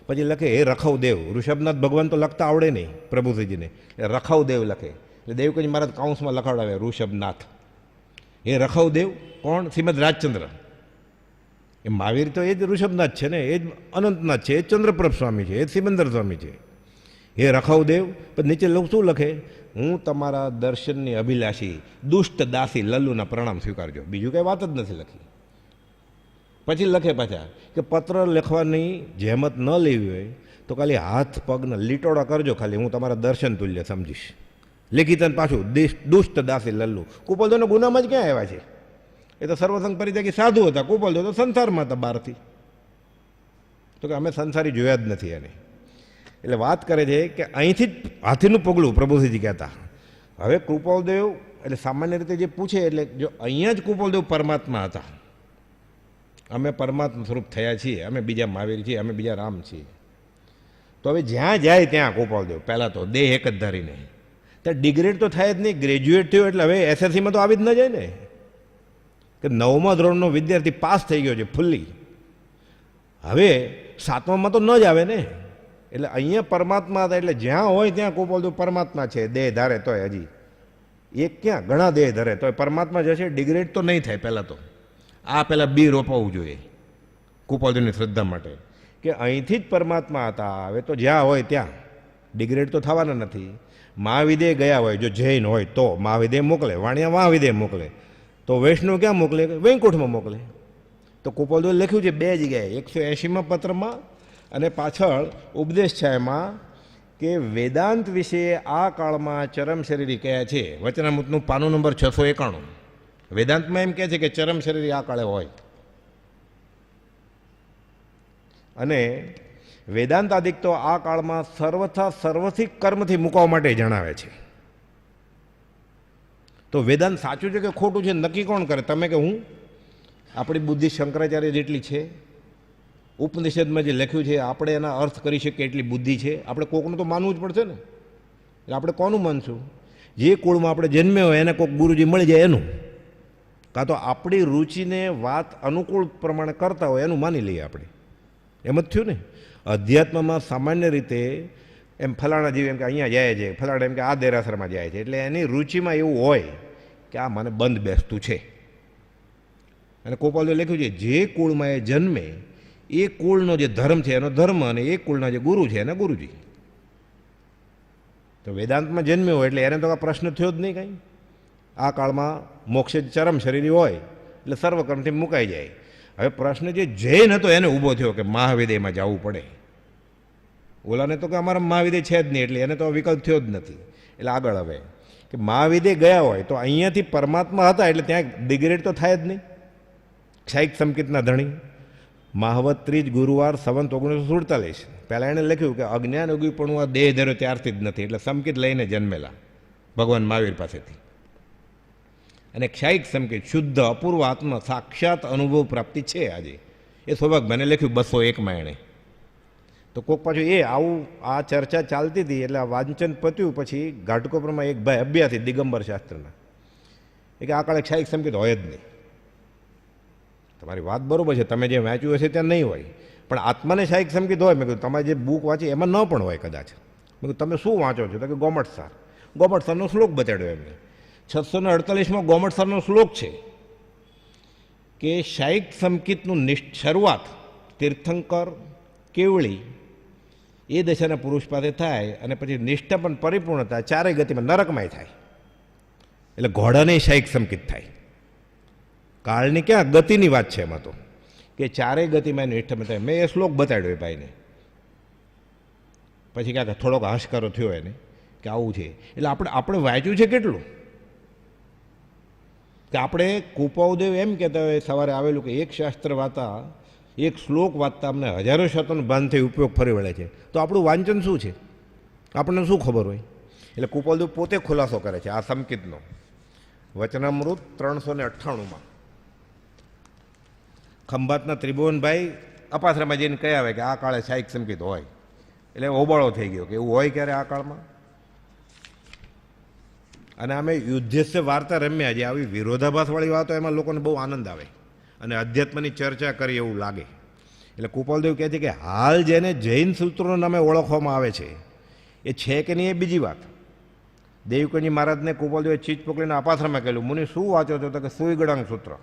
પછી લખે હે રખવદેવ. ઋષભનાથ ભગવાન તો લખતા આવડે નહીં પ્રભુજીને, એ રખવદેવ લખે. એટલે દેવકજી મહારાજ કાઉન્સમાં લખાવડાવે ઋષભનાથ. એ રખવદેવ કોણ? શ્રીમદ રાજચંદ્ર. એ મહાવીર તો એ જ ઋષભનાથ છે ને, એ જ અનંતનાથ છે, એ જ ચંદ્રપ્રભ સ્વામી છે, એ જ સિમંદર સ્વામી છે. એ રખવદેવ. પછી નીચે લોકો શું લખે? હું તમારા દર્શનની અભિલાષી દુષ્ટ દાસી લલ્લુના પ્રણામ સ્વીકારજો. બીજું કંઈ વાત જ નથી લખી. પછી લખે પાછા કે પત્ર લખવાની જહેમત ન લેવી હોય તો ખાલી હાથ પગના લીટોડા કરજો, ખાલી હું તમારા દર્શન તુલ્ય સમજીશ. લેખિતન પાછું દુષ્ટ દાસી લલ્લુ. કુપોલદેવના ગુનામાં જ ક્યાં આવ્યા છે? એ તો સર્વસંગ પરિત્યાગી સાધુ હતા. કુપોલદેવ તો સંસારમાં હતા બહારથી. તો કે અમે સંસારી જોયા જ નથી એને. એટલે વાત કરે છે કે અહીંથી જ હાથીનું પગલું પ્રભુજીજી કહેતા. હવે કૃપાલદેવ એટલે સામાન્ય રીતે જે પૂછે એટલે જો અહીંયા જ કુપોલદેવ પરમાત્મા હતા, અમે પરમાત્મા સ્વરૂપ થયા છીએ, અમે બીજા મહાવીર છીએ, અમે બીજા રામ છીએ, તો હવે જ્યાં જાય ત્યાં કુપોલદેવ પહેલાં તો દેહ એક જ ધારીને, ત્યાં ડિગ્રેડ તો થાય જ નહીં. ગ્રેજ્યુએટ થયો એટલે હવે એસએસસીમાં તો આવી જ ન જાય ને, કે 9મા ધોરણનો વિદ્યાર્થી પાસ થઈ ગયો છે ફુલ્લી, હવે 7મામાં તો ન જ આવે ને. એટલે અહીંયા પરમાત્મા હતા, એટલે જ્યાં હોય ત્યાં કુપોલદેવ પરમાત્મા છે, દેહ ધારે તોય હજી એક ક્યાં ઘણા દેહ ધરે તોય પરમાત્મા જશે, ડિગ્રેડ તો નહીં થાય. પહેલાં તો આ પહેલાં બી રોપાવવું જોઈએ કુપોલદેવની શ્રદ્ધા માટે, કે અહીંથી જ પરમાત્મા હતા, હવે તો જ્યાં હોય ત્યાં ડિગ્રેડ તો થવાના નથી. મહાવિદેય ગયા હોય, જો જૈન હોય તો મહાવિદેય મોકલે, વાણિયા મહાવિદેય મોકલે, તો વૈષ્ણવ ક્યાં મોકલે? વૈકુંઠમાં મોકલે. તો કુપોલદેવે લખ્યું છે 2 જગ્યાએ, 180મા પત્રમાં અને પાછળ ઉપદેશ છાયામાં, કે વેદાંત વિશે આ કાળમાં ચરમ શરીરી કયા છે. વચનામૃતનું પાનું નંબર 691. વેદાંતમાં એમ કહે છે કે ચરમ શરીરી આ કાળે હોય, અને વેદાંતાદિક તો આ કાળમાં સર્વથી કર્મથી મૂકવા માટે જણાવે છે. તો વેદાંત સાચું છે કે ખોટું છે નક્કી કોણ કરે? તમે કે હું? આપણી બુદ્ધિ શંકરાચાર્ય જેટલી છે? ઉપનિષદમાં જે લખ્યું છે આપણે એના અર્થ કરી શકીએ એટલી બુદ્ધિ છે? આપણે કોકનું તો માનવું જ પડશે ને. એટલે આપણે કોનું માનશું? જે કુળમાં આપણે જન્મ્યા હોય એને કોઈક ગુરુજી મળી જાય એનું, કાં તો આપણી રુચિને વાત અનુકૂળ પ્રમાણે કરતા હોય એનું માની લઈએ આપણે. એમ જ થયું ને. અધ્યાત્મમાં સામાન્ય રીતે એમ ફલાણા જીવ એમ કે અહીંયા જાય છે, ફલાણા એમ કે આ દેરાસરમાં જાય છે, એટલે એની રુચિમાં એવું હોય કે આ મને બંધ બેસતું છે. અને કુપોલદેવે લખ્યું છે જે કુળમાં એ જન્મે એ કુળનો જે ધર્મ છે એનો ધર્મ, અને એ કુળના જે ગુરુ છે એના ગુરુજી. તો વેદાંતમાં જન્મ્યો હોય એટલે એને તો આ પ્રશ્ન થયો જ નહીં કાંઈ. આ કાળમાં મોક્ષે ચરમ શરીરી હોય એટલે સર્વકર્મથી મુકાઈ જાય. હવે પ્રશ્ન જે જૈન હતો એને ઊભો થયો કે મહાવિદેયમાં જવું પડે. ઓલાને તો કે અમારા મહાવિદેય છે જ નહીં, એટલે એને તો વિકલ્પ થયો જ નથી. એટલે આગળ હવે કે મહાવિદેય ગયા હોય તો અહીંયાથી પરમાત્મા હતા એટલે ત્યાં ડિગ્રેડ તો થાય જ નહીં. ક્ષાયિક સંકેતના ધણી માહવત 30 ગુરુવાર સંવત 1947. પહેલાં એણે લખ્યું કે અજ્ઞાન ઉગીપણું આ દેહ ધર્યો ત્યારથી જ નથી, એટલે સંકેત લઈને જન્મેલા ભગવાન મહાવીર પાસેથી. અને ક્ષાયિક સંકેત શુદ્ધ અપૂર્વ આત્મા સાક્ષાત અનુભવ પ્રાપ્તિ છે આજે. એ સૌભાગ મને લખ્યું 201માં એણે. તો કોક પાછું એ આવું આ ચર્ચા ચાલતી હતી એટલે આ વાંચન પત્યું પછી ઘાટકોપરમાં એક ભાઈ અભ્યાસી દિગંબર શાસ્ત્રના એ કે આ કાળે ક્ષાયિક સંકેત હોય જ નહીં. તમારી વાત બરાબર છે, તમે જે વાંચ્યું હશે ત્યાં નહીં હોય, પણ આત્માને ક્ષાયિક સંકેત હોય. મેં કીધું તમારે જે બુક વાંચી એમાં ન પણ હોય કદાચ. મેં કીધું તમે શું વાંચો છો? તો કે ગોમટસારનો શ્લોક બતાડ્યો એમને. 648માં ગોમટસારનો શ્લોક છે કે ક્ષાયિક સંકેતનું શરૂઆત તીર્થંકર કેવળી એ દશાના પુરુષ પાસે થાય, અને પછી નિષ્ઠા પણ પરિપૂર્ણતા ચારેય ગતિમાં નરકમાંય થાય. એટલે ઘોડાને ક્ષાયિક સંકેત થાય. કાળની ક્યાં ગતિની વાત છે એમાં તો, કે ચારેય ગતિમાં નિષ્ઠામાં થાય. મેં એ શ્લોક બતાડ્યો એ ભાઈને. પછી ક્યાંક થોડોક હાશકારો થયો એને કે આવું છે. એટલે આપણે વાંચ્યું છે કેટલું, કે આપણે કુપોલદેવ એમ કહેતા હોય સવારે આવેલું કે એક શાસ્ત્ર વાતા, એક શ્લોક વાંચતા અમને હજારો શતોનો ભાનથી ઉપયોગ ફરી વળે છે. તો આપણું વાંચન શું છે? આપણને શું ખબર હોય? એટલે કુપોલદેવ પોતે ખુલાસો કરે છે આ સંકેતનો. વચનામૃત 398માં ખંભાતના ત્રિભુવનભાઈ અપાસરામાં જઈને કહ્યા આવે કે આ કાળે ક્ષાયિક સંકેત હોય. એટલે હોબાળો થઈ ગયો કે એવું હોય ક્યારે આ કાળમાં. અને અમે યુદ્ધસ્ય વાર્તા રમ્યા જે આવી વિરોધાભાસવાળી વાતો એમાં લોકોને બહુ આનંદ આવે અને અધ્યાત્મની ચર્ચા કરી એવું લાગે. એટલે કુપોલદેવ કહે છે કે હાલ જેને જૈન સૂત્રોના નામે ઓળખવામાં આવે છે એ છે કે નહીં એ બીજી વાત. દેવકનજી મહારાજને કુપોલદેવે ચીજ પકડીને અપાસરામાં કહેલું, મુનિ શું વાંચો છો? તો કે સુઈગળાંગ સૂત્ર.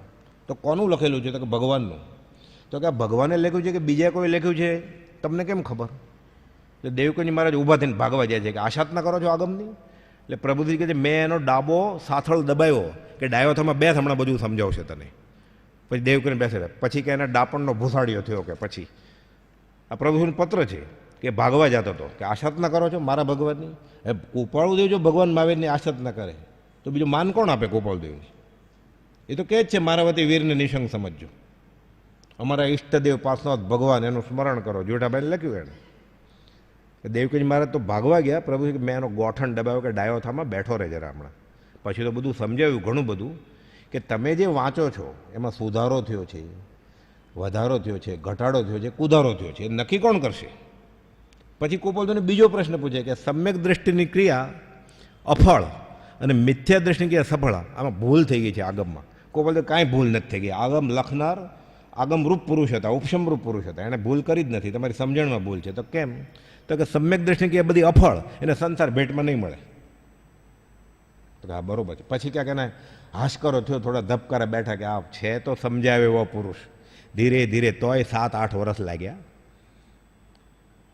તો કોનું લખેલું છે? તો કે ભગવાનનું. તો કે ભગવાને લખ્યું છે કે બીજા કોઈ લખ્યું છે તમને કેમ ખબર? એટલે દેવકનજી મહારાજ ઊભા થઈને ભાગવા જાય છે કે આશાત ના કરો છો આગમની. એટલે પ્રભુજી કહે છે મેં એનો ડાબો સાથળ દબાવ્યો કે ડાયો થમાં બેસ, હમણાં બધું સમજાવશે તને. પછી દેવકને બેસે, પછી કે એના ડાપણનો ભૂસાડીઓ થયો. કે પછી આ પ્રભુજીનો પત્ર છે કે ભાગવા જતો હતો કે આશાત ના કરો છો મારા ભગવાનની. હવે કુપાળુદેવ જો ભગવાન મહાવીરની આશાત ના કરે તો બીજું માન કોણ આપે કુપાળદેવની? એ તો કહે જ છે મારા વતી વીરને નિશંક સમજજો, અમારા ઈષ્ટદેવ પાસનાથ ભગવાન એનું સ્મરણ કરો. જોઠાભાઈને લખ્યું એને. દેવકીજી મહારાજ તો ભાગવા ગયા. પ્રભુ મેં એનો ગોઠણ દબાવ્યો કે ડાયો થામાં બેઠો રહે જરા હમણાં. પછી તો બધું સમજાવ્યું ઘણું બધું કે તમે જે વાંચો છો એમાં સુધારો થયો છે, વધારો થયો છે, ઘટાડો થયો છે, કુદારો થયો છે, એ નક્કી કોણ કરશે? પછી કુપોલદેવને બીજો પ્રશ્ન પૂછે કે સમ્યક દ્રષ્ટિની ક્રિયા અફળ અને મિથ્યા દ્રષ્ટિની ક્રિયા સફળ, આમાં ભૂલ થઈ ગઈ છે આગમમાં. કુપોલદેવ કાંઈ ભૂલ નથી થઈ ગઈ. આગમ લખનાર આગમરૂપ પુરુષ હતા, ઉપશમરૂપ પુરુષ હતા, એણે ભૂલ કરી જ નથી. તમારી સમજણમાં ભૂલ છે. તો કેમ? તો કે સમ્યક દ્રષ્ટિની ક્રિયા બધી અફળ, એને સંસાર ભેટમાં નહીં મળે. તો હા બરોબર છે. પછી ક્યાંક એને હાશકરો થયો, થોડા ધબકારા બેઠા કે આ છે તો સમજાવે એવો પુરુષ. ધીરે ધીરે તોય 7-8 વર્ષ લાગ્યા.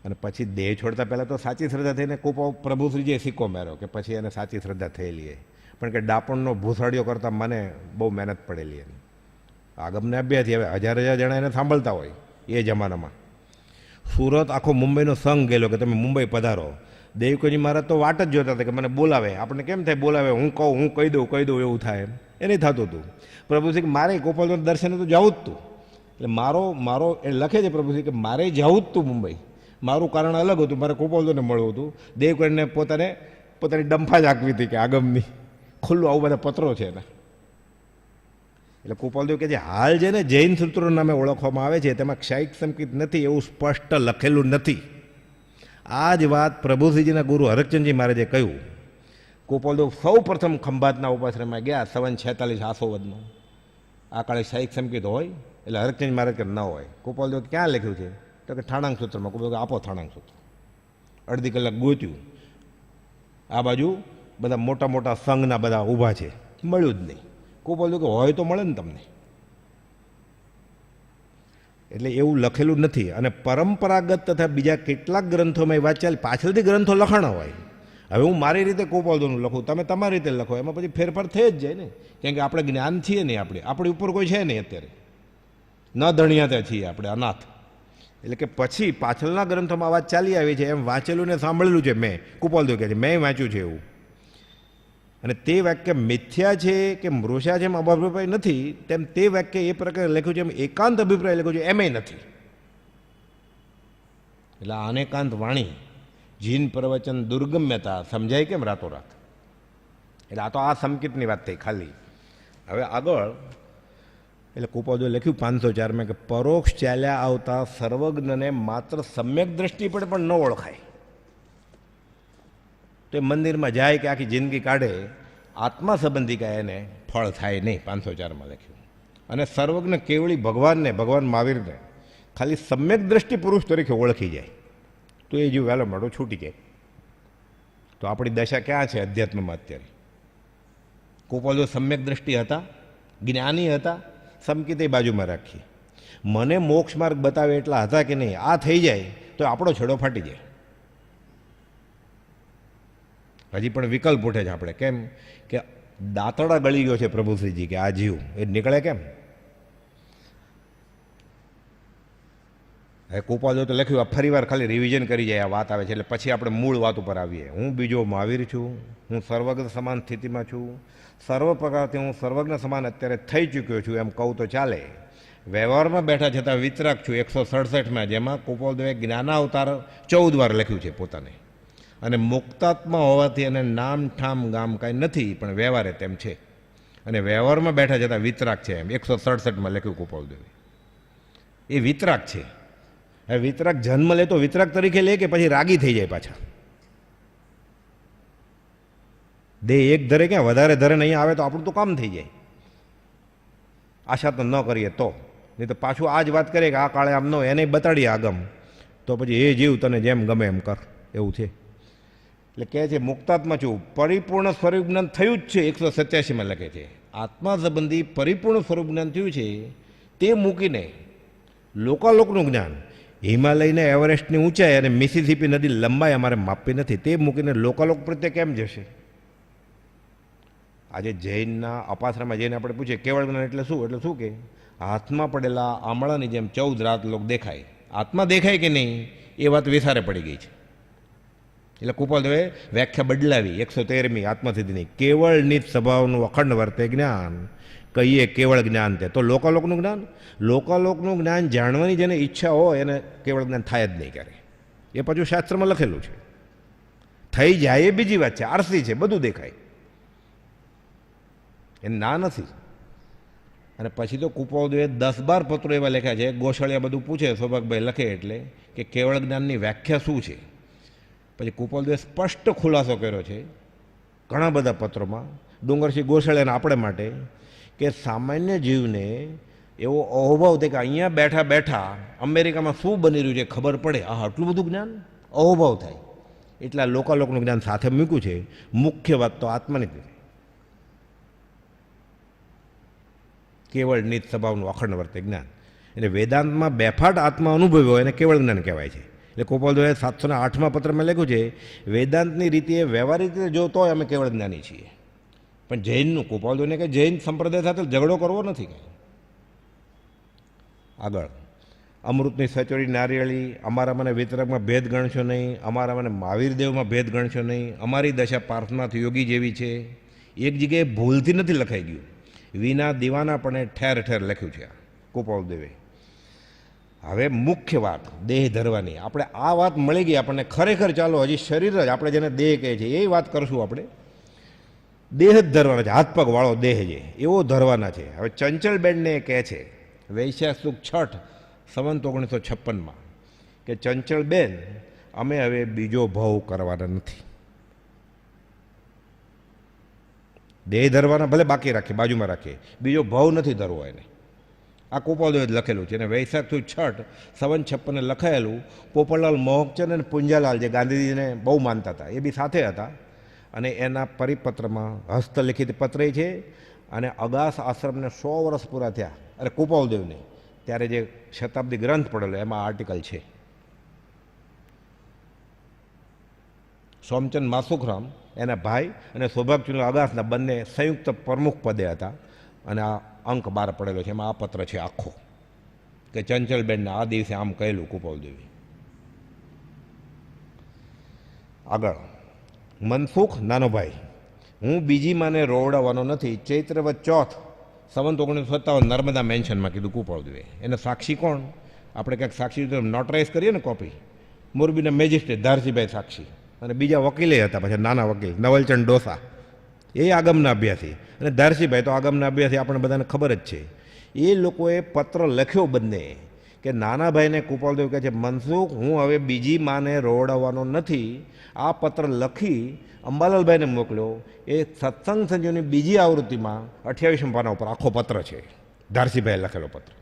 અને પછી દેહ છોડતા પહેલાં તો સાચી શ્રદ્ધા થઈને પ્રભુશ્રીજીએ સિક્કો માર્યો કે પછી એને સાચી શ્રદ્ધા થયેલી. પણ કે ડાપણનો ભૂસાડીઓ કરતાં મને બહુ મહેનત પડેલી એની. આગમને અભ્યાસી, હવે હજાર જણા એને સાંભળતા હોય એ જમાનામાં. સુરત આખો મુંબઈનો સંઘ ગયેલો કે તમે મુંબઈ પધારો. દેવકોજી મહારાજ તો વાટ જ જોતા હતા કે મને બોલાવે. આપણે કેમ થાય બોલાવે, હું કહું, હું કહી દઉં એવું થાય. એ નહીં થતું હતું. પ્રભુશ્રી કે મારે ગોપાલદેવ દર્શને તો જવું જ હતું. એટલે મારો એ લખે છે પ્રભુશ્રી કે મારે જવું જ હતું મુંબઈ. મારું કારણ અલગ હતું, મારે ગોપાલદેવને મળવું હતું. દેવકોજીને પોતાની ડંફા જ આંકવી હતી કે આગમની ખુલ્લું આવું બધા પત્રો છે એના. એટલે ગોપાલદેવ કે જે હાલ છે ને જૈન સૂત્રો નામે ઓળખવામાં આવે છે તેમાં ક્ષાયિક સંકેત નથી એવું સ્પષ્ટ લખેલું નથી. આ જ વાત પ્રભુશ્રીજીના ગુરુ હરકચંદજી મહારાજે કહ્યું. ગોપાલદેવ સૌ પ્રથમ ખંભાતના ઉપાશ્રમમાં ગયા 46 આસોવદમાં. આ કાળે ક્ષાયિક સંકેત હોય? એટલે હરકચંદ મહારાજ કે ન હોય. ગોપાલદેવ ક્યાં લખ્યું છે? તો કે થાણાંગ સૂત્રમાં. ગોપાલદેવ આપો થાણાંગ સૂત્ર. અડધી કલાક ગોત્યું. આ બાજુ બધા મોટા મોટા સંઘના બધા ઊભા છે, મળ્યું જ નહીં. ગોપાલદેવ કે હોય તો મળે ને તમને. એટલે એવું લખેલું નથી. અને પરંપરાગત તથા બીજા કેટલાક ગ્રંથોમાં એ વાત ચાલે, પાછળથી ગ્રંથો લખાણા હોય. હવે હું મારી રીતે ગોપાલદેવનું લખું, તમે તમારી રીતે લખો, એમાં પછી ફેરફાર થઈ જ જાય ને. કેમ કે આપણે જ્ઞાન છીએ નહીં, આપણી ઉપર કોઈ છે નહીં અત્યારે, ન ધણિયાતા છીએ આપણે, અનાથ. એટલે કે પછી પાછળના ગ્રંથોમાં વાત ચાલી આવી છે, એમ વાંચેલું ને સાંભળેલું છે મેં. ગોપાલદેવ કહે છે મેં વાંચ્યું છે એવું. અને તે વાક્ય મિથ્યા છે કે મૃષા છે એમ અભિપ્રાય નથી, તેમ તે વાક્ય એ પ્રકારે લખ્યું છે એમ એકાંત અભિપ્રાય લખ્યો છે એમેય નથી. એટલે અનેકાંત વાણી જીન પ્રવચન દુર્ગમ્યતા સમજાય કેમ રાતોરાત? એટલે આ તો આ સંકેતની વાત થઈ ખાલી. હવે આગળ એટલે ગોપાલદેવે લખ્યું 504માં કે પરોક્ષ ચાલ્યા આવતા સર્વજ્ઞને માત્ર સમ્યક દ્રષ્ટિ પણ ન ઓળખાય. તો મંદિરમાં જાય કે આખી જિંદગી કાઢે, આત્મા સંબંધી કાંઈ એને ફળ થાય નહીં. 504માં લખ્યું. અને સર્વજ્ઞ કેવળી ભગવાન મહાવીરને ખાલી સમ્યક દ્રષ્ટિ પુરુષ તરીકે ઓળખી જાય તો એ જીવ વહેલો મોડો છૂટી જાય. તો આપણી દશા ક્યાં છે અધ્યાત્મમાં અત્યારે? ગોપાલદેવ સમ્યક દ્રષ્ટિ હતા, જ્ઞાની હતા, સમકીતે બાજુમાં રાખીએ. મને મોક્ષ માર્ગ બતાવે એટલા હતા કે નહીં, આ થઈ જાય તો આપણો છેડો ફાટી જાય. હજી પણ વિકલ્પ ઉઠે છે આપણે. કેમ કે દાંતડા ગળી ગયો છે પ્રભુશ્રીજી કે આ જીવ એ નીકળે કેમ? હવે ગોપાલદેવ તો લખ્યું, ફરી વાર ખાલી રિવિઝન કરી જાય આ વાત આવે છે. એટલે પછી આપણે મૂળ વાત ઉપર આવીએ. હું બીજો મહાવીર છું, હું સર્વજ્ઞ સમાન સ્થિતિમાં છું, સર્વ પ્રકારથી હું સર્વજ્ઞ સમાન અત્યારે થઈ ચૂક્યો છું એમ કહું તો ચાલે. વ્યવહારમાં બેઠા છતાં વિતરાગ છું 167માં, જેમાં ગોપાલદેવે જ્ઞાનાવતાર 14 વાર લખ્યું છે પોતાને. અને મુક્તાત્મા હોવાથી અને નામ ઠામ ગામ કાંઈ નથી, પણ વ્યવહારે તેમ છે. અને વ્યવહારમાં બેઠા છતાં વિતરાગ છે એમ 167માં લખ્યું ગોપાલદેવે. એ વિતરાગ છે. હવે વિતરાગ જન્મ લે તો વિતરાગ તરીકે લે કે પછી રાગી થઈ જાય પાછા? દેહ એક ધરે ક્યાં વધારે ધરે નહીં આવે તો આપણું તો કામ થઈ જાય. આશા તો ન કરીએ તો, નહીં તો પાછું આ જ વાત કરીએ કે આ કાળે આમ ન એને બતાડીએ આગમ, તો પછી એ જીવ તને જેમ ગમે એમ કર, એવું છે. એટલે કહે છે મુક્તાત્મા છું, પરિપૂર્ણ સ્વરૂપ જ્ઞાન થયું જ છે. 187માં લખે છે આત્મા સંબંધી પરિપૂર્ણ સ્વરૂપ જ્ઞાન થયું છે. તે મૂકીને લોકાલોકનું જ્ઞાન, હિમાલયને એવરેસ્ટની ઊંચાઈ અને મિસિસિપી નદી લંબાઈ અમારે માપવી નથી, તે મૂકીને લોકાલોક પ્રત્યે કેમ જશે? આજે જૈનના અપાશ્રમમાં જઈને આપણે પૂછીએ કેવળ જ્ઞાન એટલે શું કે હાથમાં પડેલા આમળાની જેમ 14 રાત લોક દેખાય. આત્મા દેખાય કે નહીં એ વાત વિસારે પડી ગઈ છે. એટલે ગોપાલદેવે વ્યાખ્યા બદલાવી 113મી આત્મસિદ્ધિની. કેવળની સ્વભાવનું અખંડ વર્તે જ્ઞાન કહીએ કેવળ જ્ઞાન તે. તો લોકાલોકનું જ્ઞાન જાણવાની જેને ઈચ્છા હોય એને કેવળ જ્ઞાન થાય જ નહીં ક્યારે. એ પાછું શાસ્ત્રમાં લખેલું છે. થઈ જાય એ બીજી વાત છે, આરસી છે, બધું દેખાય. એને ના નથી. અને પછી તો કુપાવદેવે 10-12 પત્રો એવા લખ્યા છે. ગોસળિયા બધું પૂછે, સૌભાગભાઈ લખે એટલે કે કેવળ જ્ઞાનની વ્યાખ્યા શું છે. પછી કુપાવદેવે સ્પષ્ટ ખુલાસો કર્યો છે ઘણા બધા પત્રોમાં, ડુંગરસિંહ ગોસળિયાને આપણે માટે, કે સામાન્ય જીવને એવો અહોભાવ થાય કે અહીંયા બેઠા બેઠા અમેરિકામાં શું બની રહ્યું છે ખબર પડે, આ આટલું બધું જ્ઞાન, અહોભાવ થાય. એટલા લોકાલોકનું જ્ઞાન સાથે મૂક્યું છે. મુખ્ય વાત તો આત્માની છે. કેવળ નિજ સ્વભાવનું અખંડ વર્તે જ્ઞાન. એટલે વેદાંતમાં બેફાટ આત્મા અનુભવ્યો હોય એને કેવળ જ્ઞાન કહેવાય છે. એટલે કુપાવદેવે 708મા પત્રમાં લખ્યું છે, વેદાંતની રીતે વ્યવહારિક રીતે જોતો હોય અમે કેવળ જ્ઞાની છીએ. પણ જૈનનું, કુપાવદેવને કે જૈન સંપ્રદાય સાથે ઝઘડો કરવો નથી. કંઈ આગળ, અમૃતની સચોરી નારિયેળી, અમારા મને વિતરકમાં ભેદ ગણશો નહીં, અમારા મને મહાવીરદેવમાં ભેદ ગણશો નહીં, અમારી દશા પાર્થનાથ યોગી જેવી છે. એક જગ્યાએ ભૂલથી નથી લખાઈ ગયું, વિના દીવાનાપણે ઠેર ઠેર લખ્યું છે કુપાવદેવે. હવે મુખ્ય વાત દેહ ધરવાની. આપણે આ વાત મળી ગઈ આપણને. ખરેખર ચાલો હજી શરીર જ આપણે જેને દેહ કહે છે એ વાત કરશું. આપણે દેહ જ ધરવાના છે, હાથ પગ વાળો દેહ છે એવો ધરવાના છે. હવે ચંચળબેનને કહે છે વૈશાખ સુદ 6 સંવત 1956માં કે ચંચળબેન, અમે હવે બીજો ભાવ કરવાના નથી. દેહ ધરવાના ભલે બાકી રાખીએ, બાજુમાં રાખીએ, બીજો ભાવ નથી ધરવો એને. આ કુપાવદેવે લખેલું છે. અને વૈશાખ સુદ 6 સંવત 56 લખાયેલું. પોપટલાલ મોહકચંદ અને પુંજાલાલ જે ગાંધીજીને બહુ માનતા હતા એ બી સાથે હતા. અને એના પરિપત્રમાં હસ્તલિખિત પત્ર છે. અને અગાસ આશ્રમને 100 વર્ષ પૂરા થયા, અરે કુપાવદેવને, ત્યારે જે શતાબ્દી ગ્રંથ પડેલો એમાં આર્ટિકલ છે. સોમચંદ માસુખરામ એના ભાઈ અને સૌભાગચંદ્ર અગાસના બંને સંયુક્ત પ્રમુખ પદે હતા. અને આ અંક 12 પડેલો છે. એમાં આ પત્ર છે આખો, કે ચંચળબેનને આ દિવસે આમ કહેલું કુપાવદેવે. આગળ, મનસુખ નાનો ભાઈ, હું બીજી માને રોવડાવવાનો નથી. ચૈત્રવદ ચોથ સંવત 1957 નર્મદા મેન્શનમાં કીધું કુપાવદેવે. એને સાક્ષી કોણ? આપણે ક્યાંક સાક્ષી નોટરાઇઝ કરીએ ને કોપી, મોરબીના મેજિસ્ટ્રેટ ધારસીભાઈ સાક્ષી, અને બીજા વકીલે હતા પાછા નાના વકીલ નવલચંદ ડોસા, એ આગમના અભ્યાસી, અને ધારસીભાઈ તો આગમના અભ્યાસી આપણને બધાને ખબર જ છે. એ લોકોએ પત્ર લખ્યો બંને કે નાના ભાઈને કુપાવદેવ કહે છે, મનસુખ, હું હવે બીજી માને રોવડાવવાનો નથી. આ પત્ર લખી અંબાલાલભાઈને મોકલ્યો. એ સત્સંગ સંજીવની બીજી આવૃત્તિમાં 28 પાના ઉપર આખો પત્ર છે, ધારસીભાઈએ લખેલો પત્ર.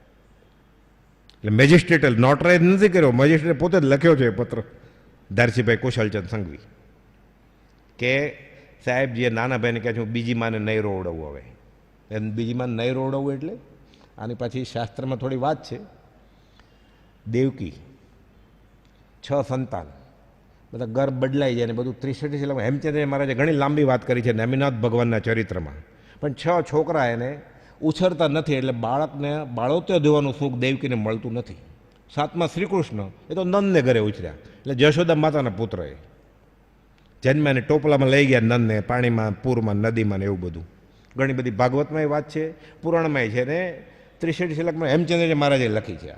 એટલે મેજિસ્ટ્રેટે નોટરાઇઝ નથી કર્યો, મેજિસ્ટ્રેટ પોતે જ લખ્યો છે એ પત્ર, ધારસીભાઈ કુશલચંદ સંઘવી, કે સાહેબજીએ નાના ભાઈને કહે છે હું બીજી માને નહીં રોવડાવું. હવે એમ બીજી માને નહીં રોવડાવું એટલે આની પાછી શાસ્ત્રમાં થોડી વાત છે. દેવકી 6 સંતાન, બધા ઘર બદલાઈ જાય ને બધું 63 હેમચંદ્ર મહારાજે ઘણી લાંબી વાત કરી છે નેમિનાથ ભગવાનના ચરિત્રમાં. પણ 6 છોકરા એને ઉછરતા નથી, એટલે બાળકને બાળોત્ય દેવાનું સુખ દેવકીને મળતું નથી. 7મા શ્રીકૃષ્ણ, એ તો નંદને ઘરે ઉછર્યા, એટલે જશોદા માતાના પુત્ર એ જન્મ્યાને ટોપલામાં લઈ ગયા નંદને, પાણીમાં, પૂરમાં, નદીમાં ને એવું બધું. ઘણી બધી ભાગવતમાં એ વાત છે, પુરાણમાં છે, ને 63 શ્લોકમાં હેમચંદ્રજી મહારાજે લખી છે.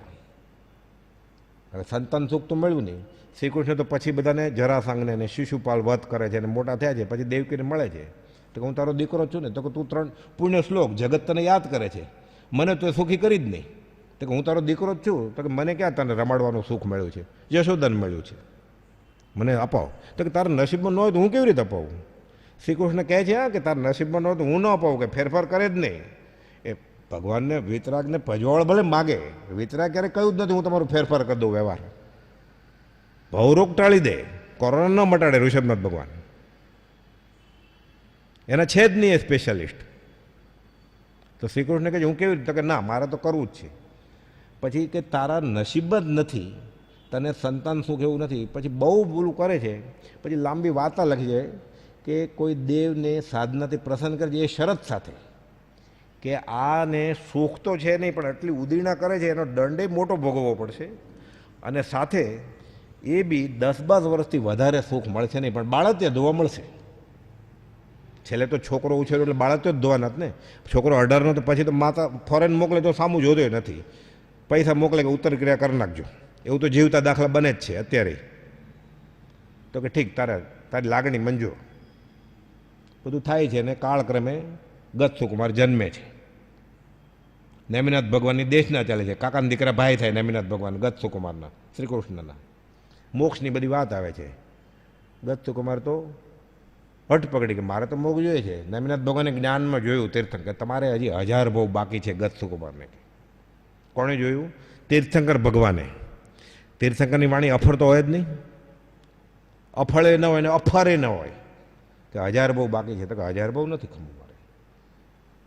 હવે સંતાન સુખ તો મળ્યું નહીં. શ્રીકૃષ્ણ તો પછી બધાને જરાસંઘને ને શિશુપાલ વધ કરે છે અને મોટા થયા છે, પછી દેવકીને મળે છે. તો હું તારો દીકરો છું ને, તો કે તું 3 પુણ્ય શ્લોક જગત તને યાદ કરે છે, મને તો સુખી કરી જ નહીં. તો કે હું તારો દીકરો જ છું, તો કે મને ક્યાં તને રમાડવાનું સુખ મળ્યું છે, યશોદાને મળ્યું છે, મને અપાવ. તો કે તારા નસીબમાં ન હોય તો હું કેવી રીતે અપાવું? શ્રીકૃષ્ણ કહે છે કે તારા નસીબમાં ન હોય તો હું ન અપાવું, કે ફેરફાર કરે જ નહીં. એ ભગવાનને વિતરાગને ભજવાળ ભલે માગે, વિતરાગ ક્યારે કહ્યું જ નથી હું તમારું ફેરફાર કરી દઉં વ્યવહાર. ભવરોગ ટાળી દે, કોરોના ન મટાડે ઋષભનાથ ભગવાન, એના છે જ નહીં એ સ્પેશિયાલિસ્ટ. તો શ્રીકૃષ્ણ કહે છે હું કેવી રીતે? કે ના, મારે તો કરવું જ છે. પછી કે તારા નસીબ જ નથી, તને સંતાન સુખ એવું નથી. પછી બહુ ભૂલું કરે છે. પછી લાંબી વાર્તા લખી છે કે કોઈ દેવને સાધનાથી પ્રસન્ન કરે છે એ શરત સાથે કે આને સુખ તો છે નહીં, પણ આટલી ઉદીર્ણા કરે છે એનો દંડ મોટો ભોગવવો પડશે, અને સાથે એ બી 10-12 વર્ષથી વધારે સુખ મળશે નહીં, પણ બાળત્ય ધોવા મળશે. છેલ્લે તો છોકરો ઉછેર્યો એટલે બાળત્ય જ ધોવાના જ ને. છોકરો 18નો તો પછી તો માતા ફોરેન મોકલે તો સામું જોતો નથી, પૈસા મોકલે કે ઉત્તર ક્રિયા કરી નાખજો, એવું તો જીવતા દાખલા બને જ છે અત્યારે. તો કે ઠીક, તારી લાગણી મંજૂર, બધું થાય છે, અને કાળક્રમે ગત સુકુમાર જન્મે છે. નેમિનાથ ભગવાનની દેશના ચાલે છે, કાકાના દીકરા ભાઈ થાય નેમિનાથ ભગવાન ગત સુકુમારના, શ્રી કૃષ્ણના. મોક્ષની બધી વાત આવે છે. ગત સુકુમાર તો હઠ પકડી કે મારે તો મોક્ષ જોઈએ છે. નેમિનાથ ભગવાને જ્ઞાનમાં જોયું તીર્થંકર, તમારે હજી 1000 ભવ બાકી છે ગત સુકુમારને. કોણે જોયું? તીર્થંકર ભગવાને. તીર્થંકરની વાણી અફર તો હોય જ નહીં, અફળે ન હોય ને અફરે ન હોય. કે 1000 બહુ બાકી છે, તો કે 1000 બહુ નથી ખમવું મારે.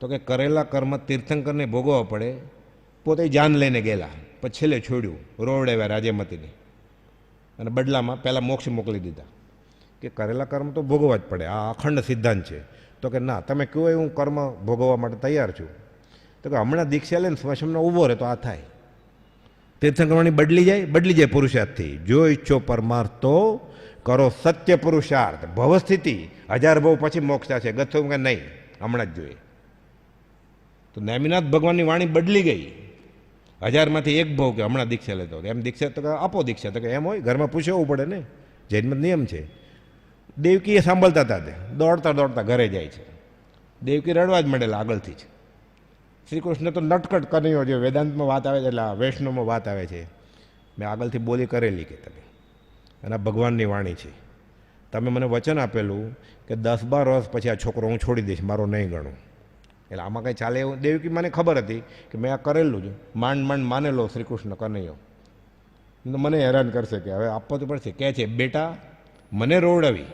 તો કે કરેલા કર્મ તીર્થંકરને ભોગવવા પડે, પોતે જાન લઈને ગયેલા, પછી છેલ્લે છોડ્યું, રોવડાવ્યા રાજ્યમતીને, અને બદલામાં પહેલાં મોક્ષ મોકલી દીધા. કે કરેલા કર્મ તો ભોગવવા જ પડે, આ અખંડ સિદ્ધાંત છે. તો કે ના, તમે કહો એ હું કર્મ ભોગવવા માટે તૈયાર છું. તો કે હમણાં દીક્ષા લઈને સ્મશાનમાં ઊભો રહે તો આ થાય. તીર્થંકરવાણી બદલી જાય પુરુષાર્થથી. જો ઈચ્છો પરમાર્થ તો કરો સત્ય પુરુષાર્થ. ભવસ્થિતિ 1000 ભવ પછી મોક્ષ થશે, ગથ્થો કે નહીં, હમણાં જ જોઈએ. તો નેમિનાથ ભગવાનની વાણી બદલી ગઈ. 1000માંથી 1 ભવ કે હમણાં દીક્ષા લેતો, એમ દીક્ષા તો કે આપો દીક્ષા, તો કે એમ હોય, ઘરમાં પૂછવું પડે ને, જૈનમાં નિયમ છે. દેવકીએ સાંભળતા હતા, તે દોડતા દોડતા ઘરે જાય છે. દેવકી રડવા જ મળેલા આગળથી જ. શ્રી કૃષ્ણ તો નટકટ કર્યો, જે વેદાંતમાં વાત આવે છે, એટલે વૈષ્ણવમાં વાત આવે છે, મેં આગળથી બોલી કરેલી કે તમે, અને આ ભગવાનની વાણી છે. તમે મને વચન આપેલું કે 10-12 વર્ષ પછી આ છોકરો હું છોડી દઈશ, મારો નહીં ગણું. એટલે આમાં કંઈ ચાલે એવું? દેવકી મને ખબર હતી કે મેં આ કરેલું છે, માંડ માનેલો શ્રી કૃષ્ણ કનૈયો, મને હેરાન કરશે કે હવે આપવો તો પડશે. કહે છે બેટા મને રોવડાવી,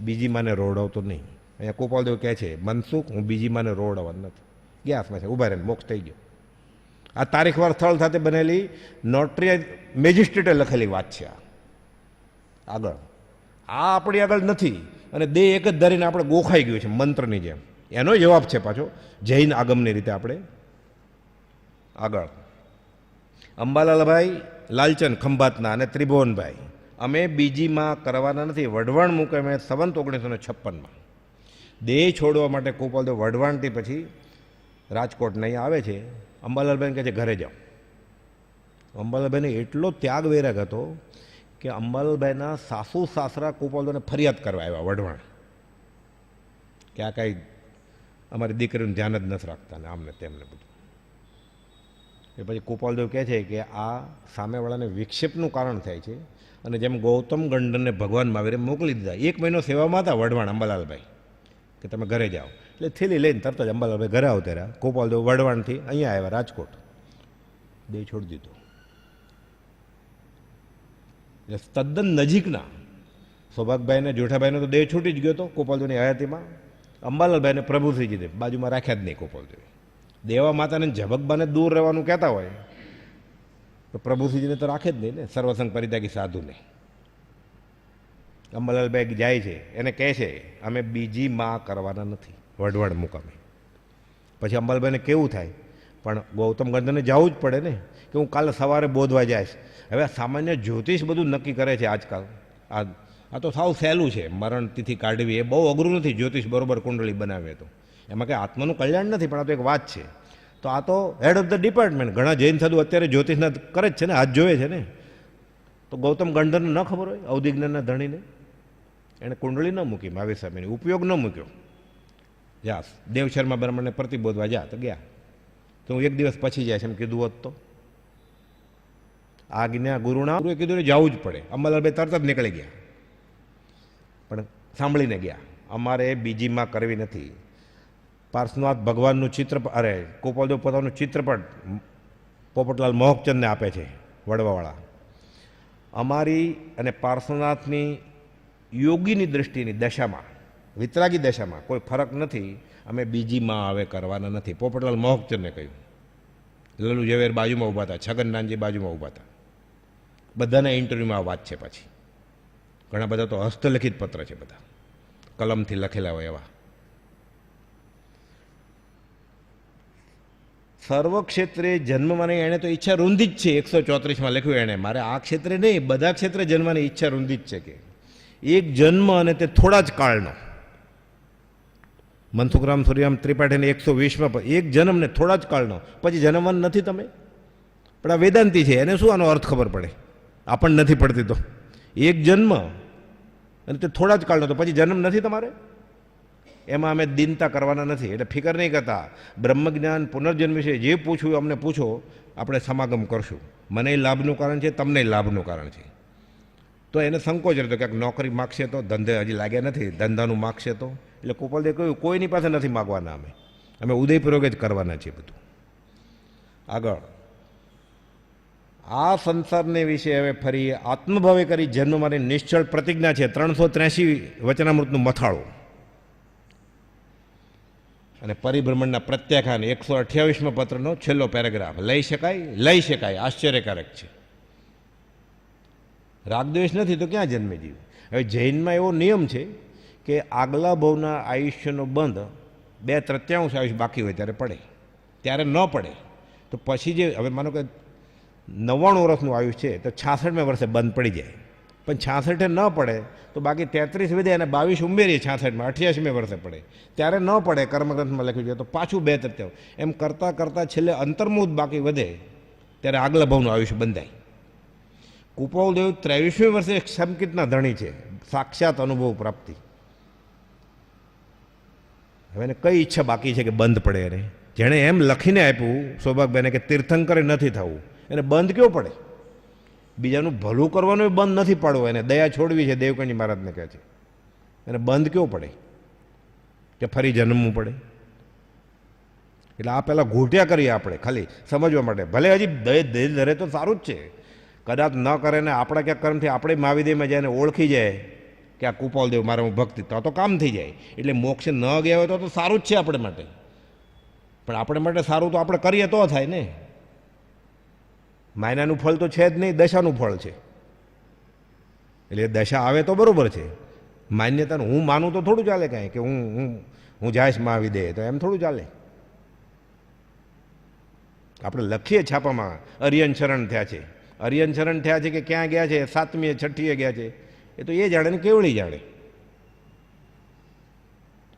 બીજી માને રોવડાવતો નહીં. અહીંયા ગોપાલદેવ કહે છે મનસુખ, હું બીજી માને રોવડાવવા નથી. ગેસમાં છે, ઊભા રહીને મોક્ષ થઈ ગયો. આ તારીખવાર સ્થળ સાથે બનેલી નોટરી મેજિસ્ટ્રેટે લખેલી વાત છે. આગળ આ આપણી આગળ નથી, અને દેહ એક જ ધરીને આપણે ગોખાઈ ગયું છે મંત્રની જેમ. એનો જવાબ છે પાછો જૈન આગમની રીતે. આપણે આગળ અંબાલાલભાઈ લાલચંદ ખંભાતના અને ત્રિભુવનભાઈ, અમે બીજીમાં કરવાના નથી, વઢવાણ મૂકે મેં સંવંત 1956માં. દેહ છોડવા માટે ગોપાલદેવ વઢવાણથી પછી રાજકોટ નહીં આવે છે. અંબાલાલભાઈને કહે છે ઘરે જાઓ. અંબાલાલભાઈને એટલો ત્યાગ વૈરાગ હતો કે અંબાલાલભાઈના સાસુ સાસરા ગોપાલદેવને ફરિયાદ કરવા આવ્યા વઢવાણ, કે આ કાંઈ અમારી દીકરીનું ધ્યાન જ નથી રાખતા ને આમને તેમને બધું. એ પછી ગોપાલદેવ કહે છે કે આ સામેવાળાને વિક્ષેપનું કારણ થાય છે, અને જેમ ગૌતમ ગંડનને ભગવાન મહાવીરે મોકલી દીધા, 1 મહિનો સેવામાં હતા વઢવાણ અંબાલાલભાઈ, કે તમે ઘરે જાઓ. એટલે થેલી લઈને તરત જ અંબાલાલભાઈ ઘરે આવતા રહ્યા. ગોપાલદેવ વઢવાણથી અહીંયા આવ્યા રાજકોટ, દેહ છોડી દીધો. એટલે તદ્દન નજીકના સૌભાગભાઈને જેઠાભાઈને તો દેહ છૂટી જ ગયો હતો ગોપાલદેવની હયાતીમાં. અંબાલાલભાઈને પ્રભુશ્રીજી બાજુમાં રાખ્યા જ નહીં ગોપાલદેવે. દેવા માતાને ઝબકબાને દૂર રહેવાનું કહેતા હોય તો પ્રભુશ્રીજીને તો રાખે જ નહીં ને, સર્વસંગ પરિત્યાગી સાધુને. અંબાલાલભાઈ જાય છે, એને કહે છે અમે બીજી માં કરવાના નથી વઢવાણ મુકામે. પછી અંબાલાલભાઈને કેવું થાય, પણ ગૌતમ ગંધને જવું જ પડે ને, કે હું કાલે સવારે બોધવા જઈશ. હવે સામાન્ય જ્યોતિષ બધું નક્કી કરે છે આજકાલ. આ તો સાવ સહેલું છે, મરણ તિથિ કાઢવી એ બહુ અઘરું નથી. જ્યોતિષ બરોબર કુંડળી બનાવે તો એમાં કંઈ આત્માનું કલ્યાણ નથી, પણ આ તો એક વાત છે. તો આ તો હેડ ઓફ ધ ડિપાર્ટમેન્ટ. ઘણા જૈન સાધુ અત્યારે જ્યોતિષના કરે જ છે ને, હાથ જોવે છે ને. તો ગૌતમ ગંધરને ન ખબર હોય, અવધિજ્ઞાનના ધણીને? એણે કુંડળી ન મૂકી, મહાવીર સ્વામીની ઉપયોગ ન મૂક્યો. જા દેવ શર્મા બ્રાહ્મણને પ્રતિબોધવા જા, તો ગયા. તો હું 1 દિવસ પછી જાય છે એમ કીધું હોત તો? આજ્ઞા ગુરુના, ગુરુએ કીધું જવું જ પડે. અંબાલાલભાઈ તરત જ નીકળી ગયા, પણ સાંભળીને ગયા. અમારે બીજીમાં કરવી નથી. પાર્શ્વનાથ ભગવાનનું ચિત્ર, અરે ગોપાલદેવ પોતાનું ચિત્રપટ પોપટલાલ મોહકચંદને આપે છે વડવાવાળા. અમારી અને પાર્શ્વનાથની યોગીની દૃષ્ટિની દશામાં, વિતરાગી દશામાં કોઈ ફરક નથી. અમે બીજીમાં હવે કરવાના નથી, પોપટલાલ મોહકચંદને કહ્યું. લલુ ઝવેર બાજુમાં ઊભા હતા, છગન નાનજી બાજુમાં ઊભા હતા. બધાના ઇન્ટરવ્યૂમાં આ વાત છે. પાછી ઘણા બધા તો હસ્તલિખિત પત્ર છે, બધા કલમથી લખેલા હોય એવા. સર્વ ક્ષેત્રે જન્મવાની એણે તો ઈચ્છા રૂંધી જ છે. 134માં લખ્યું એણે, મારે આ ક્ષેત્રે નહીં બધા ક્ષેત્રે જન્મવાની ઈચ્છા રૂંધી જ છે. કે એક જન્મ અને તે થોડા જ કાળનો. મનસુખરામ સૂર્યરામ ત્રિપાઠીને 120માં એક જન્મ ને થોડા જ કાળનો, પછી જન્મવાનું નથી તમે. પણ આ વેદાંતિ છે, એને શું આનો અર્થ ખબર પડે? આપણને નથી પડતી. તો એક જન્મ અને તે થોડા જ કાળનો, તો પછી જન્મ નથી તમારે? એમાં અમે દીનતા કરવાના નથી, એટલે ફિકર નહીં કરતા. બ્રહ્મજ્ઞાન પુનર્જન્મ વિશે જે પૂછવું અમને પૂછો, આપણે સમાગમ કરશું. મને લાભનું કારણ છે, તમને લાભનું કારણ છે. તો એને સંકોચ રહેતો ક્યાંક નોકરી માગશે તો, ધંધે હજી લાગ્યા નથી, ધંધાનું માગશે તો. એટલે કુપાલદેવ કહ્યું કોઈની પાસે નથી માગવાના, અમે ઉદયપૂર્વક જ કરવાના છીએ બધું. આગળ આ સંસારને વિશે હવે ફરી આત્મભાવે કરી જન્મ મારી નિશ્ચળ પ્રતિજ્ઞા છે. 383 વચનામૃતનું મથાળું અને પરિભ્રમણના પ્રત્યાખ્યાન 128મા પત્રનો છેલ્લો પેરેગ્રાફ. લઈ શકાય, આશ્ચર્યકારક છે. રાગદ્વેષ નથી તો ક્યાં જન્મે જીવ. હવે જૈનમાં એવો નિયમ છે કે આગલા ભવના આયુષ્યનો બંધ 2/3 આયુષ્ય બાકી હોય ત્યારે પડે, ત્યારે ન પડે તો પછી જે, હવે માનો કે 99 વર્ષનું આયુષ્ય છે તો 66મા વર્ષે બંધ પડી જાય, પણ 66 ન પડે તો બાકી 33 વધે અને 22 ઉમેરીએ 66માં 88મા વર્ષે પડે, ત્યારે ન પડે, કર્મગ્રંથમાં લખ્યું છે. તો પાછું 2/3 એમ કરતાં કરતાં છેલ્લે અંતર્મુખ બાકી વધે ત્યારે આગલા ભવનું આયુષ્ય બંધાય. કુપાલદેવ 23મી વર્ષે સમકિતના ધણી છે, સાક્ષાત અનુભવ પ્રાપ્તિ. હવે એને કઈ ઈચ્છા બાકી છે કે બંધ પડે? એને જેણે એમ લખીને આપ્યું સૌભાગભાઈને કે તીર્થંકરે નથી થવું, એને બંધ કેવો પડે? બીજાનું ભલું કરવાનું બંધ નથી પાડવું, એને દયા છોડવી છે, દેવકણી મહારાજને કહે છે. એને બંધ કેવો પડે કે ફરી જન્મવું પડે? એટલે આ પહેલાં ઘૂંટ્યા કરીએ આપણે ખાલી સમજવા માટે. ભલે હજી દય ધરે તો સારું જ છે, કદાચ ન કરે ને આપણા ક્યાંક કર્મથી આપણે મહાવિદેયમાં જાય ને ઓળખી જાય કે આ કુપાલદેવ મારા ભક્તિ, તો કામ થઈ જાય. એટલે મોક્ષ ન ગયા હોય તો સારું જ છે આપણે માટે, પણ આપણે માટે સારું તો આપણે કરીએ તો થાય ને. માયનાનું ફળ તો છે જ નહીં, દશાનું ફળ છે. એટલે દશા આવે તો બરાબર છે. માન્યતાનું હું માનું તો થોડું ચાલે કાંઈ કે હું જઈશ મહાવિદેય, તો એમ થોડું ચાલે. આપણે લખીએ છાપામાં અરિયન શરણ થયા છે, અરિયન શરણ થયા છે કે ક્યાં ગયા છે, 7મીએ 6ઠીએ ગયા છે, એ તો એ જાણે ને કેવળી જાણે.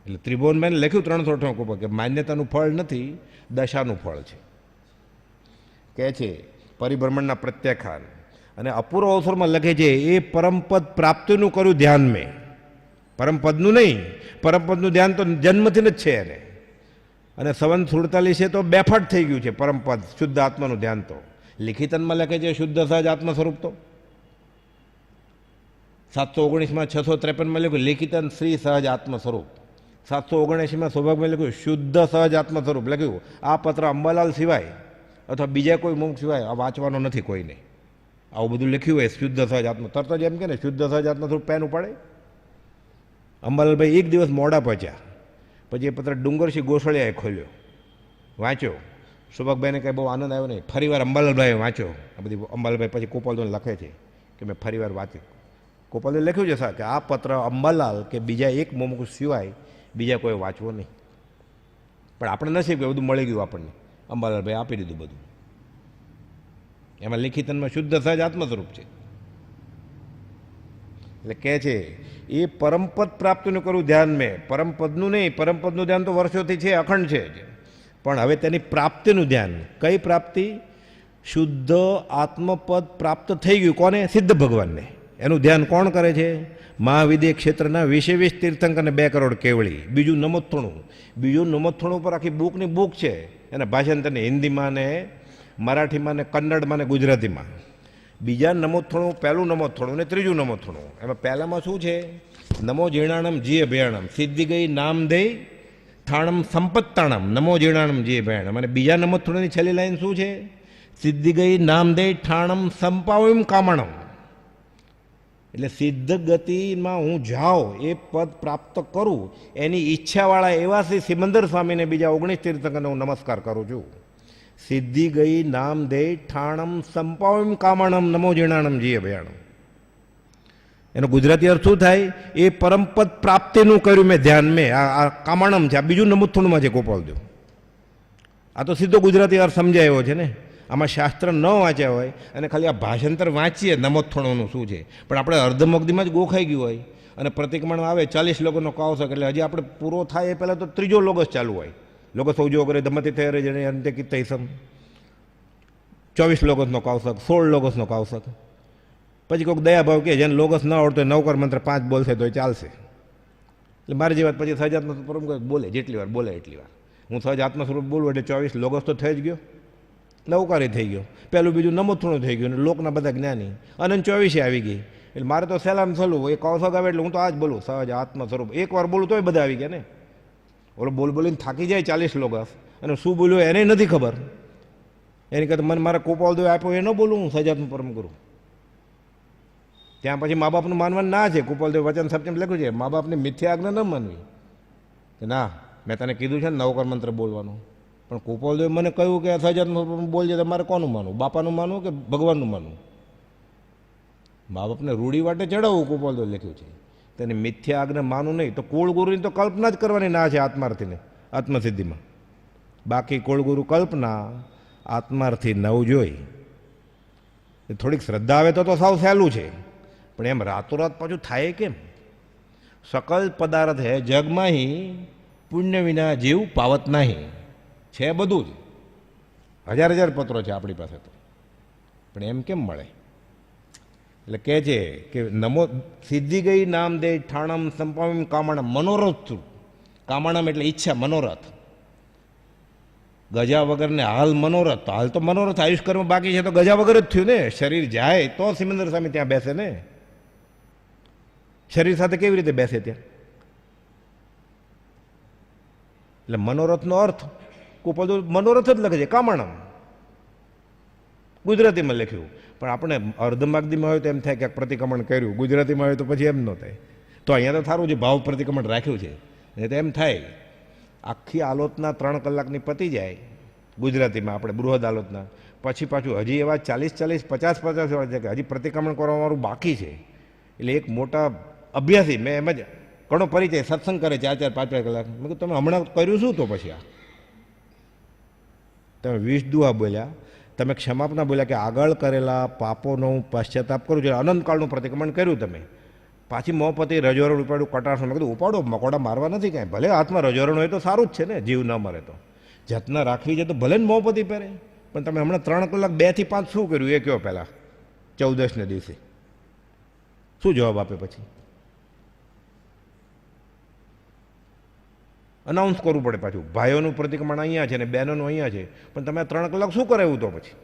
એટલે ત્રિભુવનભાઈને લખ્યું 368 કે માન્યતાનું ફળ નથી, દશાનું ફળ છે. કહે છે પરિભ્રમણના પ્રત્યાખ્યાન અને અપૂર્વ અવસરમાં લખે છે એ પરમપદ પ્રાપ્તિનું કર્યું ધ્યાન મેં. પરમપદનું નહીં, પરમપદનું ધ્યાન તો જન્મથી જ છે એને. અને 47 તો બેફાટ થઈ ગયું છે પરમપદ શુદ્ધ આત્માનું ધ્યાન. તો લિખિતનમાં લખે છે શુદ્ધ સહજ આત્મા સ્વરૂપ. તો 719માં 653માં લખ્યું લિખિતન શ્રી સહજ આત્મ સ્વરૂપ. 779માં સૌભાગમાં લખ્યું શુદ્ધ સહજ આત્મ સ્વરૂપ લખ્યું. આ પત્ર અંબાલાલ સિવાય અથવા બીજા કોઈ મુખ સિવાય આ વાંચવાનો નથી કોઈને. આવું બધું લખ્યું હોય શુદ્ધ સહજ આત્મા, તરત જ એમ કે ને શુદ્ધ સહજ આત્મા સ્વરૂપ પેન ઉપાડે. અંબાલાલભાઈ એક દિવસ મોડા પહોંચ્યા, પછી એ પત્ર ડુંગરસિંહ ગોસળિયાએ ખોલ્યો, વાંચ્યો. સુભાગભાઈને કંઈ બહુ આનંદ આવ્યો નહીં. ફરીવાર અંબાલાલભાઈએ વાંચ્યો. આ બધી અંબાલાલભાઈ પછી કોપાલદેવ લખે છે કે મેં ફરીવાર વાંચ્યું. કોપાલદેવ લખ્યું છે સર કે આ પત્ર અંબાલાલ કે બીજા એક મોમુખ સિવાય બીજા કોઈ વાંચવો નહીં. પણ આપણે નસીબ કે બધું મળી ગયું આપણને. અંબાલાલભાઈ આપી દીધું બધું. એમાં લિખિતનમાં શુદ્ધ સહજ આત્મ સ્વરૂપ છે. એટલે કહે છે એ પરમપદ પ્રાપ્તિનું કરવું ધ્યાન મેં. પરમપદનું નહીં, પરમપદનું ધ્યાન તો વર્ષોથી છે, અખંડ છે, પણ હવે તેની પ્રાપ્તિનું ધ્યાન. કઈ પ્રાપ્તિ? શુદ્ધ આત્મપદ પ્રાપ્ત થઈ ગયું. કોને? સિદ્ધ ભગવાનને. એનું ધ્યાન કોણ કરે છે? મહાવિદેય ક્ષેત્રના 20 તીર્થંકર અને 2 કરોડ કેવળી. બીજું નમોત્થણું. બીજું નમોત્થણું પર આખી બુકની બુક છે, એના ભાષાંતરને હિન્દીમાં ને મરાઠીમાં ને કન્નડમાં ને ગુજરાતીમાં. બીજા નમોત્થણું, પહેલું નમોત્થણું ને ત્રીજું નમોત્થણું. એમાં પહેલામાં શું છે? નમો જીર્ણાણમ જીય ભયાણમ સિદ્ધિ ગઈ નામધેય થાણમ સંપત્તાણમ નમો જીર્ણાણમ જીય ભયાણમ. અને બીજા નમોત્થણુંની છેલ્લી લાઈન શું છે? સિદ્ધિ ગઈ નામધેય ઠાણમ સંપાવીમ કામણમ. એટલે સિદ્ધ ગતિમાં હું જાઉં, એ પદ પ્રાપ્ત કરું, એની ઈચ્છાવાળા એવા શ્રી સિમંદર સ્વામીને બીજા 19 તીર્થંકરને હું નમસ્કાર કરું છું. સિદ્ધિ ગઈ નામ દે ઠાણમ સંપાવમ કામણમ નમો જીર્ણાણમ જીય ભયાણમ. એનો ગુજરાતી અર્થ શું થાય? એ પરમપદ પ્રાપ્તિનું કર્યું મેં ધ્યાન મેં. આ કામણમ છે, આ બીજું નમોત્થણમાં છે કોપાલદેવ. આ તો સીધો ગુજરાતી અર્થ સમજાય એવો છે ને. આમાં શાસ્ત્ર ન વાંચ્યા હોય અને ખાલી આ ભાષાંતર વાંચીએ નમોત્થણોનું શું છે, પણ આપણે અર્ધમગદીમાં જ ગોખાઈ ગયું હોય અને પ્રતિક્રમણ આવે 40 લોકોનો કૌશક, એટલે હજી આપણે પૂરો થાય એ પહેલાં તો ત્રીજો લોગસ ચાલુ હોય. લોકો સૌજો કરે ધમતી થયરે જણે અંતે કિત્તૈસમ 24 લોગસનો કૌશક, 16 લોગસનો કૌશક. પછી કોઈક દયાભાવ કે જેને લોગસ ન આવડતો હોય 9 મંત્ર 5 બોલશે તો ચાલશે. એટલે મારી જે વાત પછી સહજાત્મ સ્વરૂપ બોલે જેટલી વાર બોલે એટલી વાર હું સહજાત્મ સ્વરૂપ બોલું એટલે 24 લોગસ તો થઈ જ ગયો, નવકારી થઈ ગયો, પહેલું બીજું નમોથુણું થઈ ગયું, લોકના બધા જ્ઞાની અનંત 24 આવી ગઈ. એટલે મારે તો સહેલામ સહેલું એ કૌશક આવે એટલે હું તો આ જ બોલું સહજ આત્મ સ્વરૂપ. એકવાર બોલું તોય બધા આવી ગયા ને. ઓલો બોલીને થાકી જાય 40 લોગસ અને શું બોલ્યો એને નથી ખબર. એની કરતાં મને મારા કોપાલ આપ્યો એ ન બોલું, હું સહજાત્મ પરમ કરું. ત્યાં પછી મા બાપનું માનવાનું ના છે. કુપાલદેવ વચન સત્યમ લખ્યું છે મા બાપની મિથ્યા આજ્ઞા ન માનવી કે ના મેં તને કીધું છે ને નવકર મંત્ર બોલવાનું. પણ કુપાલદેવ મને કહ્યું કે સહજાત્મ બોલજે તો મારે કોનું માનવું, બાપાનું માનવું કે ભગવાનનું માનવું? મા બાપને રૂડી વાટે ચડાવવું કુપાલદેવ લખ્યું છે. તેને મિથ્યા આજ્ઞા માનવું નહીં. તો કુળગુરુની તો કલ્પના જ કરવાની ના છે આત્માર્થીને આત્મસિદ્ધિમાં. બાકી કુળગુરુ કલ્પના, આત્માર્થી નવ જોઈ. થોડીક શ્રદ્ધા આવે તો સાવ સહેલું છે. પણ એમ રાતોરાત પાછું થાય કેમ? સકલ પદાર્થ હે જગમાં હી પુણ્ય વિના જીવ પાવત નહીં. છે બધું જ, હજાર પત્રો છે આપણી પાસે તો. પણ એમ કેમ મળે? એટલે કહે છે કે નમો સિદ્ધિ ગઈ નામ દે ઠાણમ સંપામ કામણમ મનોરથ. કામણમ એટલે ઈચ્છા, મનોરથ. ગજા વગરને હાલ મનોરથ. તો હાલ તો મનોરથ આયુષ્કર્મ બાકી છે તો ગજા વગર જ થયું ને. શરીર જાય તો સિમંદર સ્વામી ત્યાં બેસે ને. શરીર સાથે કેવી રીતે બેસે ત્યાં? એટલે મનોરથનો અર્થ કુપાલ મનોરથ જ લખે છે કામણમ, ગુજરાતીમાં લખ્યું. પણ આપણે અર્ધમાગદીમાં હોય તો એમ થાય કે પ્રતિક્રમણ કર્યું, ગુજરાતીમાં હોય તો પછી એમ ન થાય. તો અહીંયા તો સારું છે ભાવ પ્રતિક્રમણ રાખ્યું છે. નહીં તો એમ થાય આખી આલોચના 3 કલાકની પતી જાય ગુજરાતીમાં આપણે બૃહદ આલોચના, પછી પાછું હજી એવા 40, 50 વર્ષ છે કે હજી પ્રતિક્રમણ કરવાનું બાકી છે. એટલે એક મોટા અભ્યાસી મેં એમ જ ઘણો પરિચય સત્સંગ કરે 4, 5 કલાક. મેં કહ્યું તમે હમણાં કર્યું શું? તો પછી આ તમે 20 દુઆ બોલ્યા, તમે ક્ષમાપના બોલ્યા કે આગળ કરેલા પાપોનો હું પશ્ચાતાપ કરું છું, અનંતકાળનું પ્રતિક્રમણ કર્યું તમે. પાછી મોપતિ રજોરણ ઉપાડ્યું કટારસો. મેં કીધું ઉપાડો, મકોડા મારવા નથી કાંઈ. ભલે હાથમાં રજોરણ હોય તો સારું જ છે ને, જીવ ન મરે તો. જતના રાખવી છે તો ભલે ને મોપતિ પહેરે. પણ તમે હમણાં 3 કલાક 2 થી 5 શું કર્યું એ કહો પહેલાં 14ને દિવસે? શું જવાબ આપે? પછી અનાઉન્સ કરવું પડે પાછું ભાઈઓનું પ્રતિક્રમણ અહીંયા છે ને બહેનોનું અહીંયા છે. પણ તમે 3 કલાક શું કરાવ્યું? તો પછી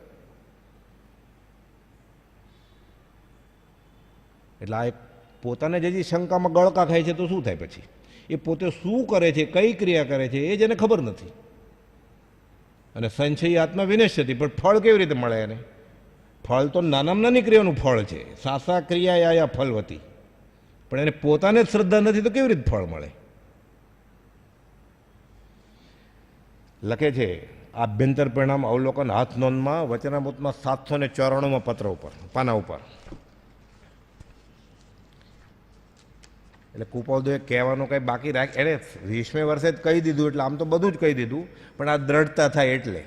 એટલે આ એક પોતાને જે શંકામાં ગળકા ખાય છે તો શું થાય પછી? એ પોતે શું કરે છે, કઈ ક્રિયા કરે છે એ જ એને ખબર નથી. અને સંશય આત્મા વિનશ્યતિ. પણ ફળ કેવી રીતે મળે એને? ફળ તો નાનામાં નાની ક્રિયાનું ફળ છે. સાસા ક્રિયા યા ફલવતી. પણ એને પોતાને જ શ્રદ્ધા નથી તો કેવી રીતે ફળ મળે? લખે છે આભ્યંતર પરિણામ અવલોકન હાથ નોંધમાં વચનામૃતમાં 794માં પત્ર ઉપર પાના ઉપર. એટલે કુપાલદેવે કહેવાનું કંઈ બાકી રાખ, એણે 20મે વર્ષે જ કહી દીધું. એટલે આમ તો બધું જ કહી દીધું, પણ આ દ્રઢતા થાય એટલે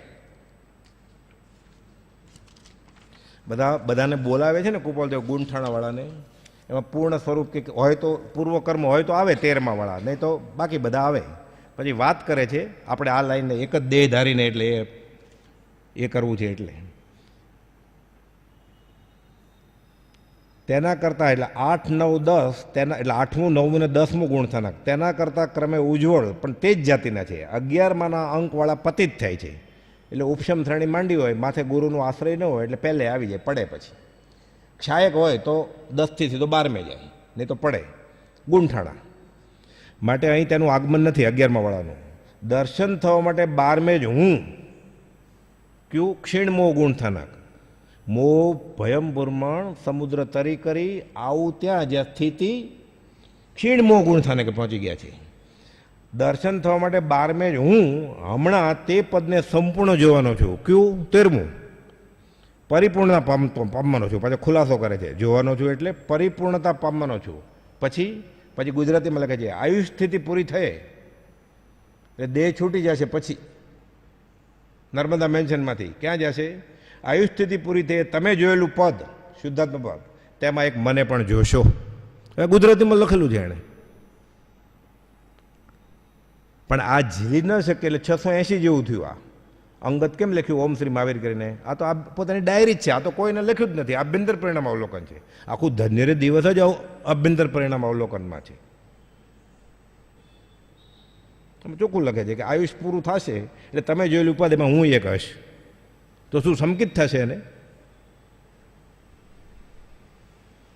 બધાને બોલાવે છે ને કુપાલદેવ ગુણઠાણાવાળાને. એમાં પૂર્ણ સ્વરૂપ કે હોય તો પૂર્વકર્મ હોય તો આવે 13મા વાળા, નહીં તો બાકી બધા આવે. પછી વાત કરે છે આપણે આ લાઈનને એક જ દેહ ધારીને એટલે એ કરવું છે. એટલે તેના કરતાં એટલે 8, 9, 10 તેના એટલે 8મું, 9મું ને 10મું ગુણસ્થાનક તેના કરતાં ક્રમે ઉજ્જવળ પણ તે જ જાતિના છે. 11માના અંકવાળા પતિત થાય છે. એટલે ઉપશમ શ્રેણી માંડી હોય, માથે ગુરુનો આશ્રય ન હોય એટલે પહેલે આવી જાય, પડે. પછી ક્ષાયક હોય તો 10થી સીધો 12મે જાય, નહીં તો પડે. ગુણઠાણા માટે અહીં તેનું આગમન નથી 11મા વાળાનું. દર્શન થવા માટે 12મે જ હું કયું ક્ષીણમો ગુણસ્થાનક મોહ ભયમ ભૂર્મણ સમુદ્ર તરી કરી આવું ત્યાં જ્યાં સ્થિતિ ક્ષીણમો ગુણસ્થાનકે પહોંચી ગયા છે. દર્શન થવા માટે 12મે જ હું હમણાં તે પદને સંપૂર્ણ જોવાનો છું. કયું? 13મું પરિપૂર્ણતા પામવાનો છું. પાછો ખુલાસો કરે છે જોવાનો છું એટલે પરિપૂર્ણતા પામવાનો છું. પછી ગુજરાતીમાં લખે છે આયુષ સ્થિતિ પૂરી થયે એટલે દેહ છૂટી જશે. પછી નર્મદા મેન્શનમાંથી ક્યાં જશે? આયુષ સ્થિતિ પૂરી થઈ તમે જોયેલું પદ શુદ્ધાત્મ પદ તેમાં એક મને પણ જોશો. હવે ગુજરાતીમાં લખેલું છે એણે, પણ આ ઝીલી ન શકે એટલે 680 જેવું થયું. આ અંગત કેમ લખ્યું ઓમ શ્રી મહાવીર કરીને? આ તો આ પોતાની ડાયરી જ છે. આ તો કોઈને લખ્યું જ નથી. આભ્યંતર પરિણામ અવલોકન છે. આખું ધન્યરે દિવસ જ આભ્યંતર પરિણામ અવલોકનમાં છે. ચોખ્ખું લખે છે કે આયુષ પૂરું થશે એટલે તમે જોયેલી ઉપાધિમાં હું એક હશ, તો શું સંકિત થશે એને?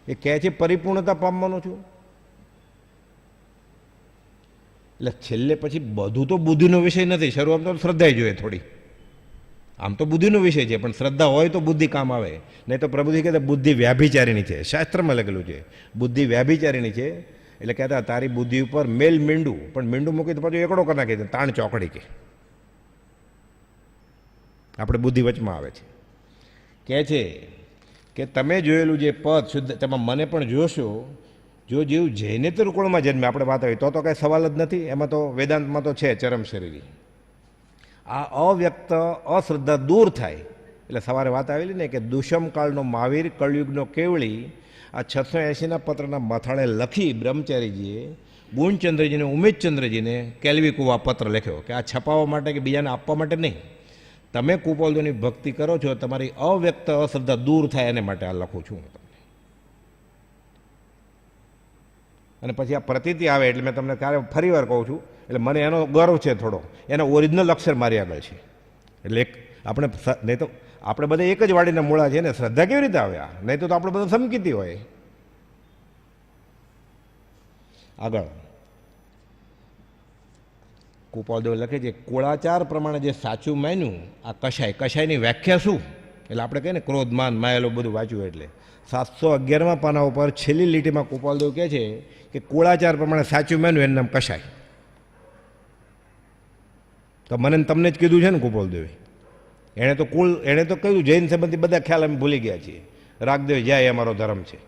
એ કહે છે પરિપૂર્ણતા પામવાનો છું. એટલે છેલ્લે પછી બધું તો બુદ્ધિનો વિષય નથી, શરૂઆતમાં તો શ્રદ્ધા જોઈએ થોડી. આમ તો બુદ્ધિનો વિષય છે, પણ શ્રદ્ધા હોય તો બુદ્ધિ કામ આવે. નહીં તો પ્રભુજી કહેતા બુદ્ધિ વ્યાભિચારીણી છે, શાસ્ત્રમાં લખેલું છે બુદ્ધિ વ્યાભિચારીણી છે. એટલે કહેતા તારી બુદ્ધિ ઉપર મેલ મીંડું, પણ મીંડું મૂકી તો પાછું એકડો કરી નાખે છે, તાણ ચોકડી આપણે બુદ્ધિ વચમાં આવે છે. કહે છે કે તમે જોયેલું જે પદ શુદ્ધ તેમાં મને પણ જોશો. જો જીવ જૈનેતર કુળમાં જન્મે, આપણે વાત આવી તો કાંઈ સવાલ જ નથી. એમાં તો વેદાંતમાં તો છે ચરમ શરીરી. આ અવ્યક્ત અશ્રદ્ધા દૂર થાય એટલે સવારે વાત આવેલી ને કે દુષ્મકાળનો મહાવીર કળયુગનો કેવળી આ 680ના પત્રના મથાળે લખી બ્રહ્મચારીજીએ ગુણચંદ્રજીને ઉમેશચંદ્રજીને કેલવી કુવા પત્ર લખ્યો કે આ છપાવવા માટે કે બીજાને આપવા માટે નહીં, તમે કુપોલદેવની ભક્તિ કરો છો, તમારી અવ્યક્ત અશ્રદ્ધા દૂર થાય એને માટે આ લખું છું હું તમને. અને પછી આ પ્રતીતિ આવે એટલે મેં તમને ક્યારે ફરી વાર કહું છું, એટલે મને એનો ગર્વ છે થોડો, એનો ઓરિજિનલ અક્ષર મારી આગળ છે. એટલે એક આપણે નહીં તો આપણે બધા એક જ વાડીના મૂળા છે ને, શ્રદ્ધા કેવી રીતે આવ્યા? નહીં તો આપણે બધા સમકીતી હોય. આગળ કુપાલદેવ લખે છે કુળાચાર પ્રમાણે જે સાચું માન્યું આ કશાય. કશાયની વ્યાખ્યા શું? એટલે આપણે કહીએ ને ક્રોધમાન માયેલો બધું વાંચ્યું એટલે 711મા પાના ઉપર છેલ્લી લીટીમાં કુપાલદેવ કહે છે કે કુળાચાર પ્રમાણે સાચું માન્યું એનું નામ કશાય. તો મને તમને જ કીધું છે ને કુપાલદેવે, એણે તો કહ્યું જૈન સંબંધી બધા ખ્યાલ અમે ભૂલી ગયા છીએ, રાગદેવ જાય અમારો ધર્મ છે.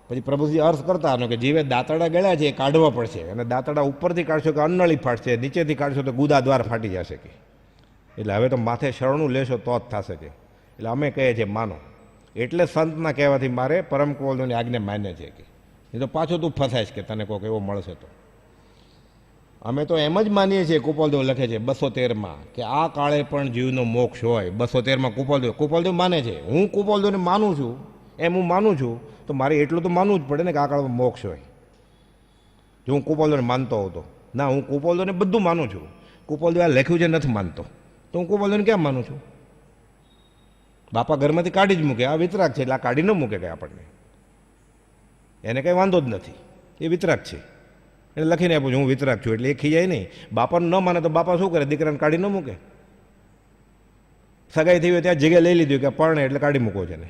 પછી પ્રભુજી અર્થ કરતા હતો કે જીવે દાંતડા ગળ્યા છે એ કાઢવા પડશે, અને દાંતડા ઉપરથી કાઢશો કે અન્નળી ફાટશે, નીચેથી કાઢશો તો ગુદા દ્વાર ફાટી જશે કે. એટલે હવે તો માથે શરણું લેશો તો જ થશે કે. એટલે અમે કહીએ છીએ માનો. એટલે સંતના કહેવાથી મારે પરમ કુવલદેવની આજ્ઞા માન્ય છે કે, એ તો પાછો તું ફસાઈશ કે તને કોઈક એવો મળશે તો. અમે તો એમ જ માનીએ છીએ, કુપાલદેવ લખે છે 213માં કે આ કાળે પણ જીવનો મોક્ષ હોય. 213માં કુપાલદેવ માને છે. હું કુપાલદેવને માનું છું એમ હું માનું છું તો મારે એટલું તો માનવું જ પડે ને કે આ કાળમાં મોક્ષ હોય. જો હું કુપાલદેવને માનતો હોઉં તો ના, હું કુપાલદેવને બધું માનું છું. કુપાલદેવ આ લખ્યું છે નથી માનતો તો હું કુપાલદેવને કેમ માનું છું? બાપા ઘરમાંથી કાઢી જ મૂકે, આ વિતરાગ છે એટલે આ કાઢી ન મૂકે કંઈ આપણને, એને કંઈ વાંધો જ નથી, એ વિતરાગ છે. એટલે લખીને આપું છું હું વિતરાગ છું એટલે એ ખીજાય નહીં. બાપાનું ન માને તો બાપા શું કરે? દીકરાને કાઢી ન મૂકે. સગાઈ થઈ હોય ત્યાં જગ્યા લઈ લીધી કે પરણે એટલે કાઢી મૂકો છે ને.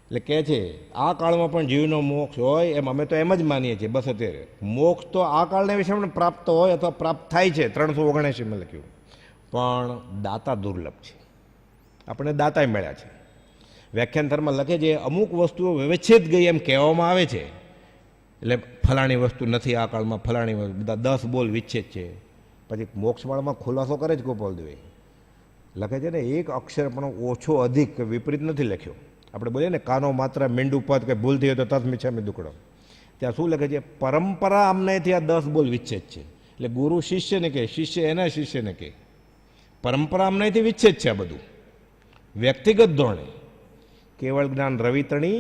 એટલે કહે છે આ કાળમાં પણ જીવનો મોક્ષ હોય એમ અમે તો એમ જ માનીએ છીએ. 213 મોક્ષ તો આ કાળના વિશે પ્રાપ્ત હોય અથવા પ્રાપ્ત થાય છે. 379માં લખ્યું. પણ દાતા દુર્લભ છે, આપણે દાતાય મળ્યા છે. વ્યાખ્યાનથરમાં લખે છે અમુક વસ્તુઓ વ્યવચ્છેદ ગઈ એમ કહેવામાં આવે છે. એટલે ફલાણી વસ્તુ નથી આ કાળમાં, ફલાણી વસ્તુ, બધા 10 બોલ વિચ્છેદ છે. પછી મોક્ષમાળામાં ખુલાસો કરે છે ગોપાલદેવે, લખે છે ને એક અક્ષર પણ ઓછો અધિક વિપરીત નથી લખ્યો. આપણે બોલીએ ને કાનો માત્ર મીંડું પદ કે ભૂલ થઈ હોય તો તસ મિચ્છામિ દુકડો. ત્યાં શું લખે છે? પરંપરા અમનેથી આ 10 બોલ વિચ્છેદ છે. એટલે ગુરુ શિષ્યને કહે, શિષ્ય એના શિષ્યને કહે. પરંપરા અમનેથી વિચ્છેદ છે આ બધું. વ્યક્તિગત ધોરણે કેવળ જ્ઞાન રવિતણી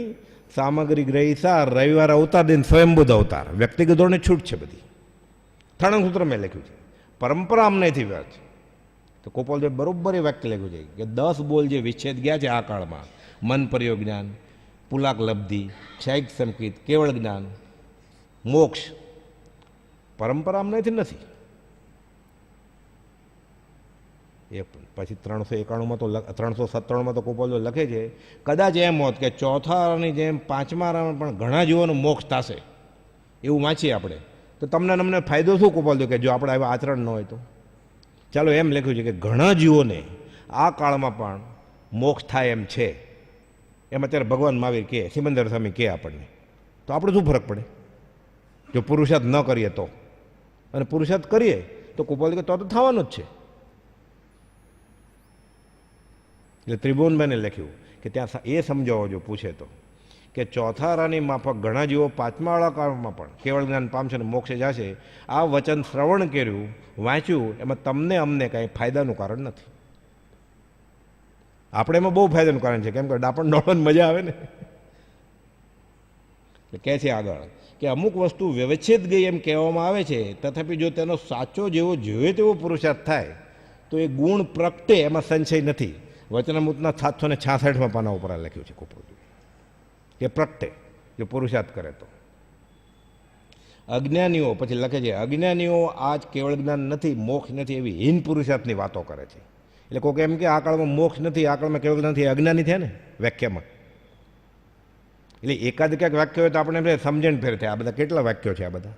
સામગ્રી ગ્રહિસા રવિવાર અવતાર દિન સ્વયંબુદ્ધ અવતાર. વ્યક્તિગત ધોરણે છૂટ છે બધી. ત્રણ સૂત્ર મેં લખ્યું છે. પરંપરા અમનેથી વાત છે. તો કુપાલદેવ બરોબર એ વાક્ય લખ્યું છે કે 10 બોલ જે વિચ્છેદ ગયા છે આ કાળમાં, મન પ્રયોગ જ્ઞાન, પુલાક લબ્ધિ, ક્ષયિક સંકિત, કેવળ જ્ઞાન, મોક્ષ, પરંપરા અમનેથી નથી. એ પછી 391માં તો 397માં તો કુપાલદેવ લખે છે કદાચ એમ હોત કે ચોથા આરાની જેમ પાંચમા આરામાં પણ ઘણા જીવોનો મોક્ષ થશે એવું વાંચીએ આપણે તો તમને અમને ફાયદો શું કુપાલદેવ કે જો આપણે આવા આચરણ ન હોય તો? ચાલો એમ લખ્યું છે કે ઘણા જીવોને આ કાળમાં પણ મોક્ષ થાય એમ છે. એમ અત્યારે ભગવાન મહાવીર કહે, સિમંદર સ્વામી કહે આપણને, તો આપણે શું ફરક પડે જો પુરુષાર્થ ન કરીએ તો? અને પુરુષાર્થ કરીએ તો કુપાલદેવ કે તો થવાનું જ છે. એટલે ત્રિભુવનભાઈને લખ્યું કે ત્યાં એ સમજાવો જો પૂછે તો કે ચોથા આરાની માફક ઘણા જીવો પાંચમા વાળા કાળમાં પણ કેવળ જ્ઞાન પામશે અને મોક્ષે જશે. આ વચન શ્રવણ કર્યું, વાંચ્યું, એમાં તમને અમને કાંઈ ફાયદાનું કારણ નથી. આપણે એમાં બહુ ફાયદાનું કારણ છે, કેમ કે ડાપણ ડોળવાની મજા આવે ને. એટલે કહે છે આગળ કે અમુક વસ્તુ વ્યવચ્છેદ ગઈ એમ કહેવામાં આવે છે, તથાપિ જો તેનો સાચો જેવો જોઈએ તેવો પુરુષાર્થ થાય તો એ ગુણ પ્રગટે, એમાં સંશય નથી. વચનામૃતના 766માં પાના ઉપર આ લખ્યું છે કુપોલદેવ કે પ્રગટે જો પુરુષાર્થ કરે તો. અજ્ઞાનીઓ પછી લખે છે, અજ્ઞાનીઓ આજ કેવળ જ્ઞાન નથી, મોક્ષ નથી એવી હીન પુરુષાર્થની વાતો કરે છે. એટલે કોઈક એમ કે આ કાળમાં મોક્ષ નથી, આ કાળમાં કેવળ જ્ઞાન નથી, અજ્ઞાની થયા ને વ્યાખ્યામાં. એટલે એકાદ ક્યાંક વાક્ય હોય તો આપણે સમજણ ફેર થાય. આ બધા કેટલા વાક્યો છે આ બધા?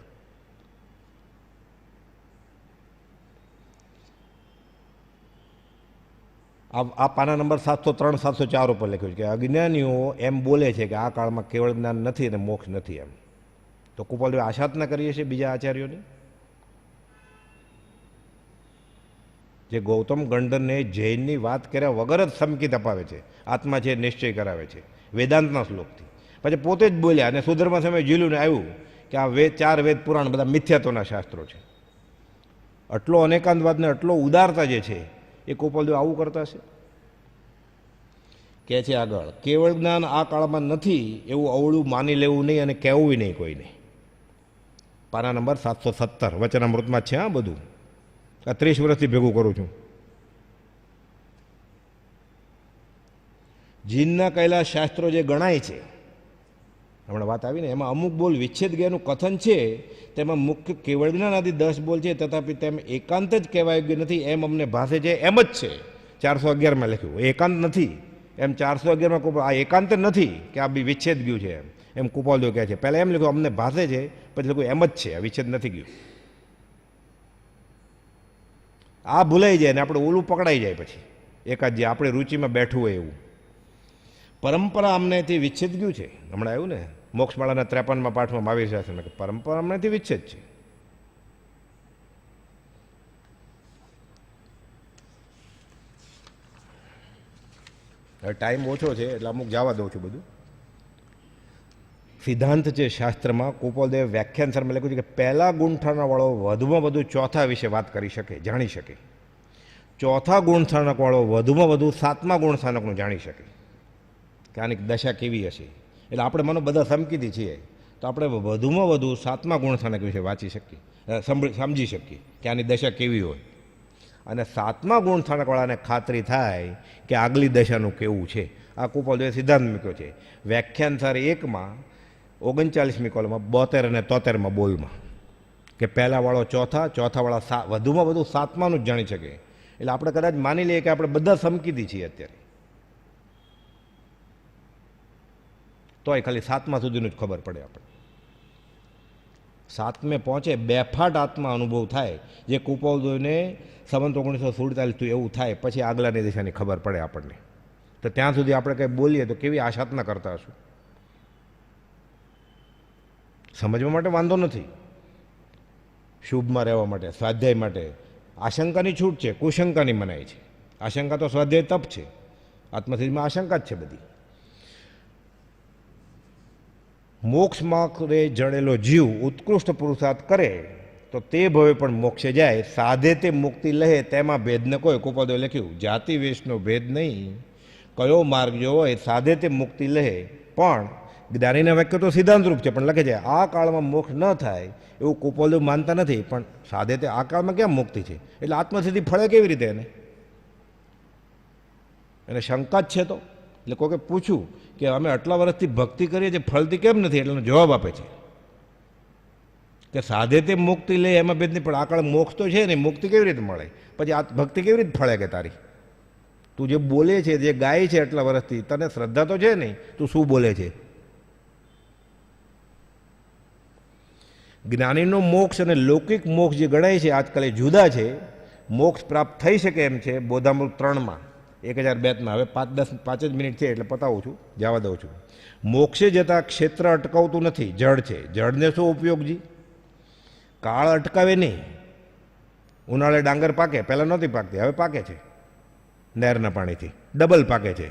આ પાના નંબર 703 704 ઉપર લખ્યું છે કે અજ્ઞાનીઓ એમ બોલે છે કે આ કાળમાં કેવળ જ્ઞાન નથી અને મોક્ષ નથી એમ. તો કુપાલદેવ આશા જ ન કરીએ છીએ બીજા આચાર્યોની, જે ગૌતમ ગંડરને જૈનની વાત કર્યા વગર જ સંકેત અપાવે છે, આત્મા છે નિશ્ચય કરાવે છે વેદાંતના શ્લોકથી. પછી પોતે જ બોલ્યા અને સુધર્મા સમયે જીલું ને આવ્યું કે આ 4 વેદ પુરાણ બધા મિથ્યાત્વના શાસ્ત્રો છે. આટલો અનેકાંતવાદ ને આટલો ઉદારતા જે છે એ કુપાલદેવ આવું કરતા છે. કહે છે આગળ, કેવળ જ્ઞાન આ કાળમાં નથી એવું અવળું માની લેવું નહીં અને કહેવું નહીં કોઈને. પાના નંબર 717 વચનામૃતમાં છે. આ બધું આ 30 વર્ષથી ભેગું કરું છું. જીનના કહેલા શાસ્ત્રો જે ગણાય છે, હમણાં વાત આવીને, એમાં અમુક બોલ વિચ્છેદ ગયાનું કથન છે, તેમાં મુખ્ય કેવળ જ્ઞાન આદિ 10 બોલ છે, તથાપિ તેમ એકાંત જ કહેવાય યોગ્ય નથી એમ અમને ભાષે છે. એમ જ છે 411માં લખ્યું, એકાંત નથી એમ 411માં આ એકાંત નથી કે આ બી વિચ્છેદ ગયું છે એમ કુપાલદેવ કહે છે. પહેલાં એમ લખ્યું અમને ભાષે છે, પછી લખ્યું એમ જ છે, આ વિચ્છેદ નથી ગયું. આ ભૂલાઈ જાય ને આપણે ઓલું પકડાઈ જાય પછી એકાદ જે આપણે રુચિમાં બેઠું હોય એવું. પરંપરા અમનેથી વિચ્છેદ ગયું છે. હમણાં આવ્યું ને મોક્ષમાળાના 53માં પાઠમાં મહાવીર શાસ્ત્રમાં કે પરંપરા અમનેથી વિચ્છેદ છે. હવે ટાઈમ ઓછો છે એટલે અમુક જવા દઉં છું. બધું સિદ્ધાંત છે શાસ્ત્રમાં. કુપાલદેવ વ્યાખ્યાન સરમાં લખ્યું છે કે પહેલા ગુણથાણાવાળો વધુમાં વધુ ચોથા વિશે વાત કરી શકે, જાણી શકે. ચોથા ગુણસ્થાનકવાળો વધુમાં વધુ 7મા ગુણસ્થાનકનું જાણી શકે કે આની દશા કેવી હશે. એટલે આપણે મને બધા સમકીથી છીએ તો આપણે વધુમાં વધુ 7મા ગુણસ્થાનક વિશે વાંચી શકીએ, સમજી શકીએ કે આની દશા કેવી હોય. અને 7મા ગુણસ્થાનકવાળાને ખાતરી થાય કે આગલી દશાનું કેવું છે. આ કુપાલદેવે સિદ્ધાંત મૂક્યો છે વ્યાખ્યાન સાર 1માં 39મી કોલમાં 72 અને 73માં બોલમાં કે પહેલાવાળો ચોથા, ચોથાવાળા વધુમાં વધુ 7માનું જ જાણી શકે. એટલે આપણે કદાચ માની લઈએ કે આપણે બધા સમકીથી છીએ અત્યારે, તોય ખાલી 7મા સુધીનું જ ખબર પડે આપણે. 7મે પહોંચે બેફાટ આત્મા અનુભવ થાય, જે કુપાલદેવને સંવત 1947 એવું થાય, પછી આગલાની દિશાની ખબર પડે આપણને. તો ત્યાં સુધી આપણે કંઈ બોલીએ તો કેવી આશાતના કરતા હશું. સમજવા માટે વાંધો નથી, શુભમાં રહેવા માટે, સ્વાધ્યાય માટે આશંકાની છૂટ છે, કુશંકાની મનાય છે. આશંકા તો સ્વાધ્યાય તપ છે, આત્મસિદ્ધિમાં આશંકા જ છે બધી. મોક્ષ માર્ગે જડેલો જીવ ઉત્કૃષ્ટ પુરુષાર્થ કરે તો તે ભવે પણ મોક્ષે જાય, સાધે તે મુક્તિ લહે તેમાં ભેદ ન કોઈ. કુપાલદેવે લખ્યું જાતિ વેશનો ભેદ નહીં, કયો માર્ગ જો હોય સાધે તે મુક્તિ લહે. પણ જ્ઞાનીના વાક્ય તો સિદ્ધાંતરૂપ છે, પણ લખે છે આ કાળમાં મોક્ષ ન થાય એવું કુપાલદેવ માનતા નથી, પણ સાધે તે આ કાળમાં કેમ મુક્તિ છે, એટલે આત્મસિદ્ધિ ફળે કેવી રીતે એને શંકા જ છે. તો એટલે કોઈકે પૂછ્યું કે અમે આટલા વર્ષથી ભક્તિ કરીએ છીએ ફળતી કેમ નથી, એટલે એનો જવાબ આપે છે કે સાધે તે મુક્તિ લે એમાં ભેદ નહીં, પણ આ કાળ મોક્ષ તો છે ને, મુક્તિ કેવી રીતે મળે, પછી આ ભક્તિ કેવી રીતે ફળે કે તારી? તું જે બોલે છે, જે ગાય છે આટલા વર્ષથી, તને શ્રદ્ધા તો છે નહીં, તું શું બોલે છે? જ્ઞાનીનો મોક્ષ અને લૌકિક મોક્ષ જે ગણાય છે આજકાલ એ જુદા છે. મોક્ષ પ્રાપ્ત થઈ શકે એમ છે બોધામૃત 3માં 1002માં. હવે 5 જ મિનિટ છે એટલે પતાવું છું, જવા દઉં છું. મોક્ષે જતાં ક્ષેત્ર અટકાવતું નથી, જળ છે. જળને શું ઉપયોગજી? કાળ અટકાવે નહીં. ઉનાળે ડાંગર પાકે, પહેલાં નહોતી પાકતી, હવે પાકે છે નહેરના પાણીથી, ડબલ પાકે છે.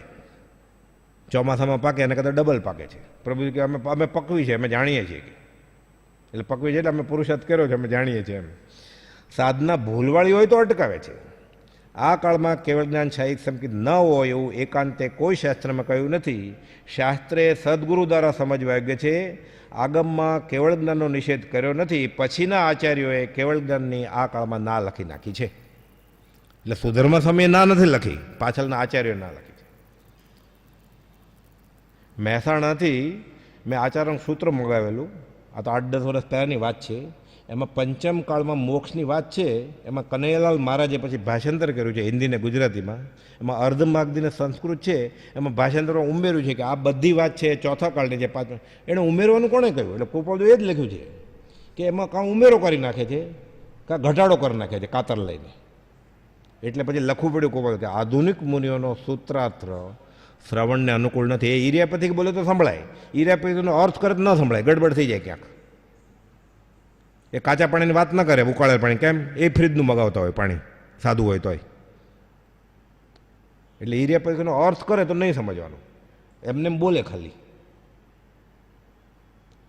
ચોમાસામાં પાકે અને કદાચ ડબલ પાકે છે. પ્રભુ કે અમે પકવી છે, અમે જાણીએ છીએ કે, એટલે પકવી છે એટલે અમે પુરુષાર્થ કર્યો છે, અમે જાણીએ છીએ એમ. સાધના ભૂલવાળી હોય તો અટકાવે છે, આ કાળમાં કેવળ જ્ઞાન શાહિક સંકિત ન હોય એવું એકાંતે કોઈ શાસ્ત્રમાં કહ્યું નથી. શાસ્ત્રે સદગુરુ દ્વારા સમજવા યોગ્ય છે. આગમમાં કેવળ જ્ઞાનનો નિષેધ કર્યો નથી. પછીના આચાર્યોએ કેવળ જ્ઞાનની આ કાળમાં ના લખી નાખી છે. એટલે સુધર્મ સમયે ના નથી લખી, પાછળના આચાર્યોએ ના લખી છે. મહેસાણાથી મેં આચાર્ય સૂત્ર મંગાવેલું, આ તો 8-10 વર્ષ પહેલાંની વાત છે. એમાં પંચમ કાળમાં મોક્ષની વાત છે. એમાં કનૈયાલાલ મહારાજે પછી ભાષાંતર કર્યું છે હિન્દી ને ગુજરાતીમાં. એમાં અર્ધમાગધીને સંસ્કૃત છે, એમાં ભાષાંતરમાં ઉમેર્યું છે કે આ બધી વાત છે ચોથા કાળની છે. એણે ઉમેરવાનું કોણે કહ્યું? એટલે કૃપાળુ એ જ લખ્યું છે કે એમાં કાં ઉમેરો કરી નાખે છે કાં ઘટાડો કરી નાખે છે કાતર લઈને. એટલે પછી લખવું પડ્યું કૃપાળુ કે આધુનિક મુનિઓનો સૂત્રાર્થ શ્રવણને અનુકૂળ નથી. એ ઈરિયાપથી બોલે તો સંભળાય, ઈરિયાપથીનો અર્થ કરે તો ન સંભળાય, ગડબડ થઈ જાય ક્યાંક. એ કાચા પાણીની વાત ન કરે, ઉકાળેલ પાણી. કેમ? એ ફ્રીજનું મગાવતા હોય પાણી, સાદું હોય તોય. એટલે ઈરિયાપથીનો અર્થ કરે તો નહીં સમજવાનું, એમને એમ બોલે ખાલી.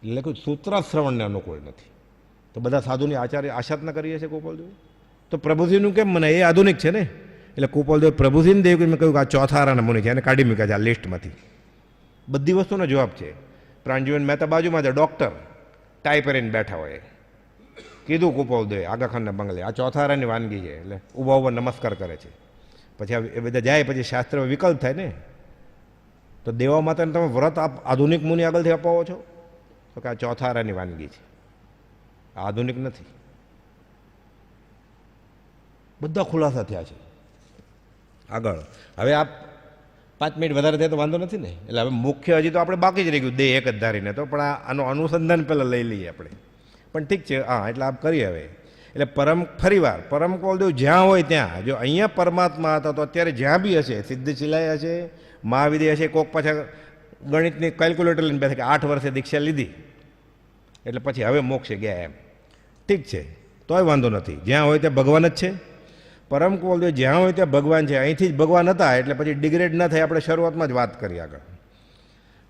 એટલે કોઈ સૂત્રાર્થ શ્રવણને અનુકૂળ નથી. તો બધા સાધુની આચાર્ય આશાતના કરીએ છીએ ગોપાલદેવ. તો પ્રભુજીનું કેમ મને? એ આધુનિક છે ને. એટલે કૃપાલદેવ પ્રભુજીને દેવ મેં કહ્યું કે આ ચોથા આરાના મુનિ છે, એને કાઢી મૂક્યા છે આ લિસ્ટમાંથી. બધી વસ્તુનો જવાબ છે. પ્રાણજીવન મહેતા બાજુમાં છે, ડૉક્ટર ટાઈ પહેરીને બેઠા હોય. કીધું કૃપાલદેવે આગાખાનના બંગલે આ ચોથા આરાની વાનગી છે. એટલે ઊભા ઊભા નમસ્કાર કરે છે. પછી એ બધા જાય, પછી શાસ્ત્ર વિકલ્પ થાય ને. તો દેવા માતાને તમે વ્રત આધુનિક મુનિ આગળથી અપાવો છો? તો કે આ ચોથા આરાની વાનગી છે, આ આધુનિક નથી. બધા ખુલાસા થયા છે. આગળ હવે આ 5 મિનિટ વધારે થાય તો વાંધો નથી ને. એટલે હવે મુખ્ય હજી તો આપણે બાકી જ રહી ગયું દેહ એક જ ધારીને. તો પણ આનું અનુસંધાન પહેલાં લઈ લઈએ આપણે. પણ ઠીક છે, હા એટલે આપ કરીએ હવે. એટલે ફરીવાર પરમ કૃપાલદેવ જ્યાં હોય ત્યાં, જો અહીંયા પરમાત્મા હતા તો અત્યારે જ્યાં બી હશે, સિદ્ધશિલાએ હશે, મહાવિદ્ય હશે, કોક પાછા ગણિતની કેલ્ક્યુલેટર લઈને બેસે કે 8 વર્ષે દીક્ષા લીધી એટલે પછી હવે મોક્ષે ગયા એમ. ઠીક છે, તોય વાંધો નથી. જ્યાં હોય ત્યાં ભગવાન જ છે. પરમ કૃપાલદેવ જ્યાં હોય ત્યાં ભગવાન છે. અહીંથી જ ભગવાન હતા એટલે પછી ડિગ્રેડ ન થાય. આપણે શરૂઆતમાં જ વાત કરી આગળ.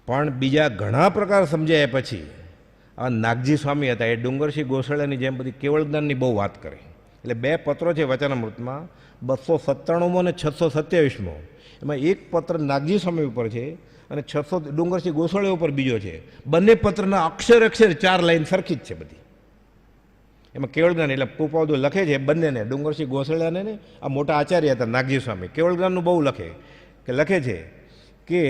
પણ બીજા ઘણા પ્રકાર સમજાયા પછી આ નાગજી સ્વામી હતા, એ ડુંગરસિંહ ગોસળિયાની જેમ બધી કેવળ જ્ઞાનની બહુ વાત કરે. એટલે 2 પત્રો છે વચનામૃતમાં, 297મો અને 627મો. એમાં એક પત્ર નાગજી સ્વામી ઉપર છે અને 600 ડુંગરસિંહ ગોસળિયા ઉપર બીજો છે. બંને પત્રના અક્ષર 4 લાઈન સરખી જ છે બધી. એમાં કેવળ જ્ઞાન એટલે કૃપાલદેવ લખે છે બંનેને, ડુંગરસિંહ ગોસળિયાને ને આ મોટા આચાર્ય હતા નાગજી સ્વામી, કેવળ જ્ઞાનનું બહુ લખે છે કે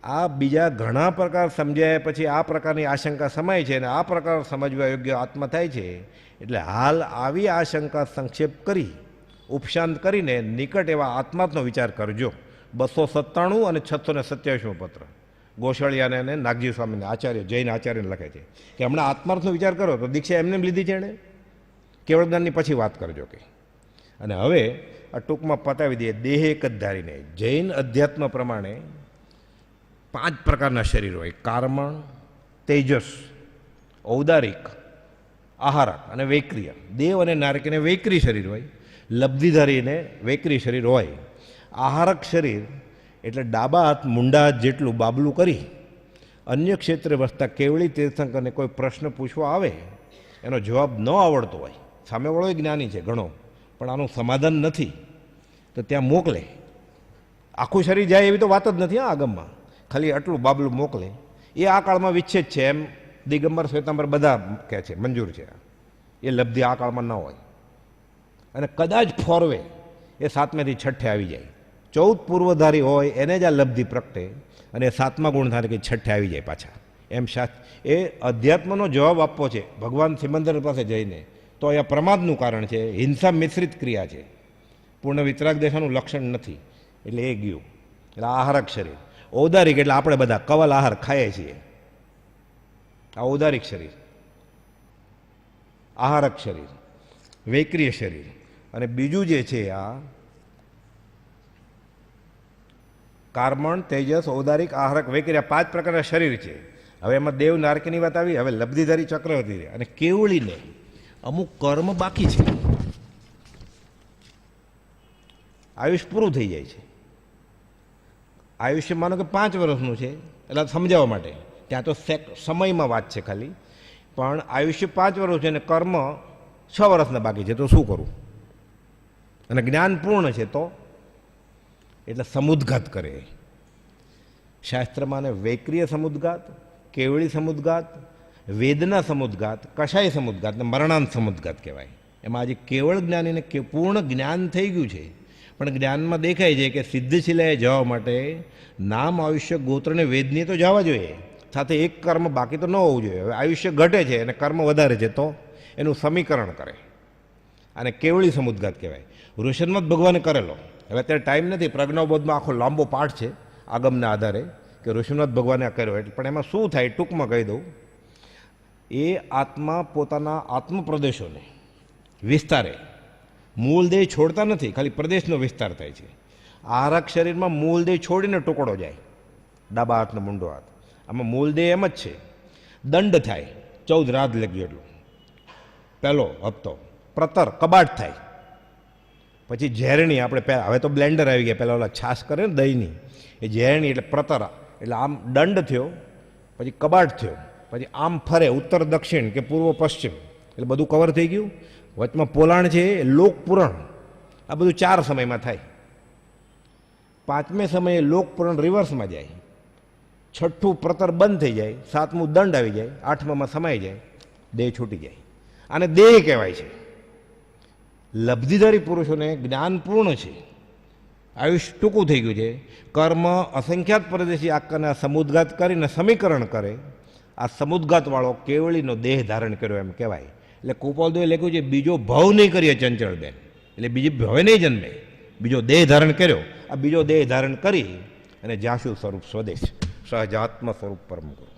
આ બીજા ઘણા પ્રકાર સમજાયા પછી આ પ્રકારની આશંકા સમાય છે અને આ પ્રકાર સમજવા યોગ્ય આત્મા થાય છે. એટલે હાલ આવી આશંકા સંક્ષેપ કરી ઉપશાંત કરીને નિકટ એવા આત્માત્મનો વિચાર કરજો. 297 અને 627મો પત્ર ગોસળિયાને અને નાગજી સ્વામીને આચાર્ય, જૈન આચાર્યને લખે છે કે હમણાં આત્માર્થનો વિચાર કરો તો દીક્ષા એમને લીધી છે એણે, કેવળ જ્ઞાનની પછી વાત કરજો કે. અને હવે આ ટૂંકમાં પતાવી દઈએ. દેહ એક જ ધારીને જૈન અધ્યાત્મ પ્રમાણે 5 પ્રકારના શરીર હોય: કાર્મણ, તેજસ, ઔદારિક, આહારક અને વૈક્રિય. દેવ અને નારકીને વૈક્રી શરીર હોય, લબ્ધિધારીને વૈક્રી શરીર હોય. આહારક શરીર એટલે ડાબા હાથ મુંડા હાથ જેટલું બાબલું કરી અન્ય ક્ષેત્રે વસતા કેવળી તીર્થંકરને કોઈ પ્રશ્ન પૂછવા આવે, એનો જવાબ ન આવડતો હોય, સામેવાળો જ્ઞાની છે ઘણો પણ આનું સમાધાન નથી, તો ત્યાં મોકલે. આખું શરીર જાય એવી તો વાત જ નથી આગમમાં, ખાલી આટલું બાબલું મોકલે. એ આ કાળમાં વિચ્છેદ છે એમ દિગંબર શ્વેતાંબર બધા કહે છે, મંજૂર છે. એ લબ્ધિ આ કાળમાં ન હોય. અને કદાચ ફોરવે એ 7મેથી 6 આવી જાય. 14 પૂર્વધારી હોય એને જ આ લબ્ધિ પ્રગટે અને 7મા ગુણધારી કે 6 આવી જાય પાછા. એમ એ અધ્યાત્મનો જવાબ આપવો છે ભગવાન સિમંદર પાસે જઈને, તો અહીંયા પ્રમાદનું કારણ છે, હિંસા મિશ્રિત ક્રિયા છે, પૂર્ણ વિતરાગ દેખાનું લક્ષણ નથી. એટલે એ ગયું. એટલે આહારક શરીર. ઔદારિક એટલે આપણે બધા કવલ આહાર ખાઈએ છીએ, આ ઔદારિક શરીર. આહારક શરીર, વૈક્રિય શરીર. અને બીજું જે છે આ કાર્મણ, તેજસ, ઔદારિક, આહારક, વૈક્રિય, 5 પ્રકારના શરીર છે. હવે એમાં દેવ નારકીની વાત આવી. હવે લબ્ધિધારી ચક્રવર્તી અને કેવળીને અમુક કર્મ બાકી છે, આયુષ પૂરું થઈ જાય છે. આયુષ્ય માનો કે 5 વર્ષનું છે, એટલે સમજાવવા માટે ત્યાં તો સમયમાં વાત છે ખાલી, પણ આયુષ્ય 5 વર્ષ છે અને કર્મ 6 વર્ષના બાકી છે, તો શું કરવું? અને જ્ઞાન પૂર્ણ છે તો એટલે સમુદ્ઘાત કરે. શાસ્ત્રમાં વૈક્રિય સમુદ્ઘાત, કેવળી સમુદ્ઘાત, વેદના સમુદ્ઘાત, કષાય સમુદ્ઘાત ને મરણાંત સમુદ્ઘાત કહેવાય. એમાં આજે કેવળ જ્ઞાનીને પૂર્ણ જ્ઞાન થઈ ગયું છે, પણ જ્ઞાનમાં દેખાય છે કે સિદ્ધશિલાએ જવા માટે નામ, આયુષ્ય, ગોત્ર ને વેદની તો જવા જોઈએ, સાથે એક કર્મ બાકી તો ન હોવું જોઈએ. હવે આયુષ્ય ઘટે છે અને કર્મ વધારે છે તો એનું સમીકરણ કરે, અને કેવળી સમુદ્ઘાત કહેવાય. ઋષન્મત ભગવાને કરેલો. હવે અત્યારે ટાઈમ નથી, પ્રજ્ઞાબોધમાં આખો લાંબો પાઠ છે આગમના આધારે કે ઋષિનાથ ભગવાને આ કર્યો. એટલે પણ એમાં શું થાય ટૂંકમાં કહી દઉં. એ આત્મા પોતાના આત્મપ્રદેશોને વિસ્તારે, મૂળ દેહ છોડતા નથી, ખાલી પ્રદેશનો વિસ્તાર થાય છે. આરક શરીરમાં મૂળ દેહ છોડીને ટુકડો જાય, ડાબા હાથનો મૂંડો હાથ. આમાં મૂળ દેહ એમ જ છે. દંડ થાય 14 રાત લગી એટલું પહેલો હપ્તો. પ્રતર કબાટ થાય, પછી ઝેરણી. આપણે પહેલાં, હવે તો બ્લેન્ડર આવી ગયા, પહેલાં ઓલા છાશ કરે ને દહીંની, એ ઝેરણી એટલે પ્રતર. એટલે આમ દંડ થયો, પછી કબાટ થયો, પછી આમ ફરે ઉત્તર દક્ષિણ કે પૂર્વ પશ્ચિમ, એટલે બધું કવર થઈ ગયું. વચમાં પોલાણ છે એ લોકપુરાણ. આ બધું 4 સમયમાં થાય. 5મે સમયે લોકપુરાણ રિવર્સમાં જાય, 6ઠું પ્રતર બંધ થઈ જાય, 7મું દંડ આવી જાય, 8મામાં સમાઈ જાય, દેહ છૂટી જાય. આને દેહ કહેવાય છે. લબ્ધિધારી પુરુષોને જ્ઞાન પૂર્ણ છે, આયુષ્ય ટૂંકું થઈ ગયું છે, કર્મ અસંખ્યાત પરદેશી આકારના સમુદ્ઘાત કરીને સમીકરણ કરે. આ સમુદ્ઘાતવાળો કેવળીનો દેહ ધારણ કર્યો એમ કહેવાય. એટલે કુપાલદેવે લખ્યું છે બીજો ભાવ નહીં કરીએ ચંચળબેન, એટલે બીજી ભવે નહીં જન્મે, બીજો દેહ ધારણ કર્યો. આ બીજો દેહ ધારણ કરી અને જાશું સ્વરૂપ સ્વદેશ સહજાત્મ સ્વરૂપ પરમ ગુરુ.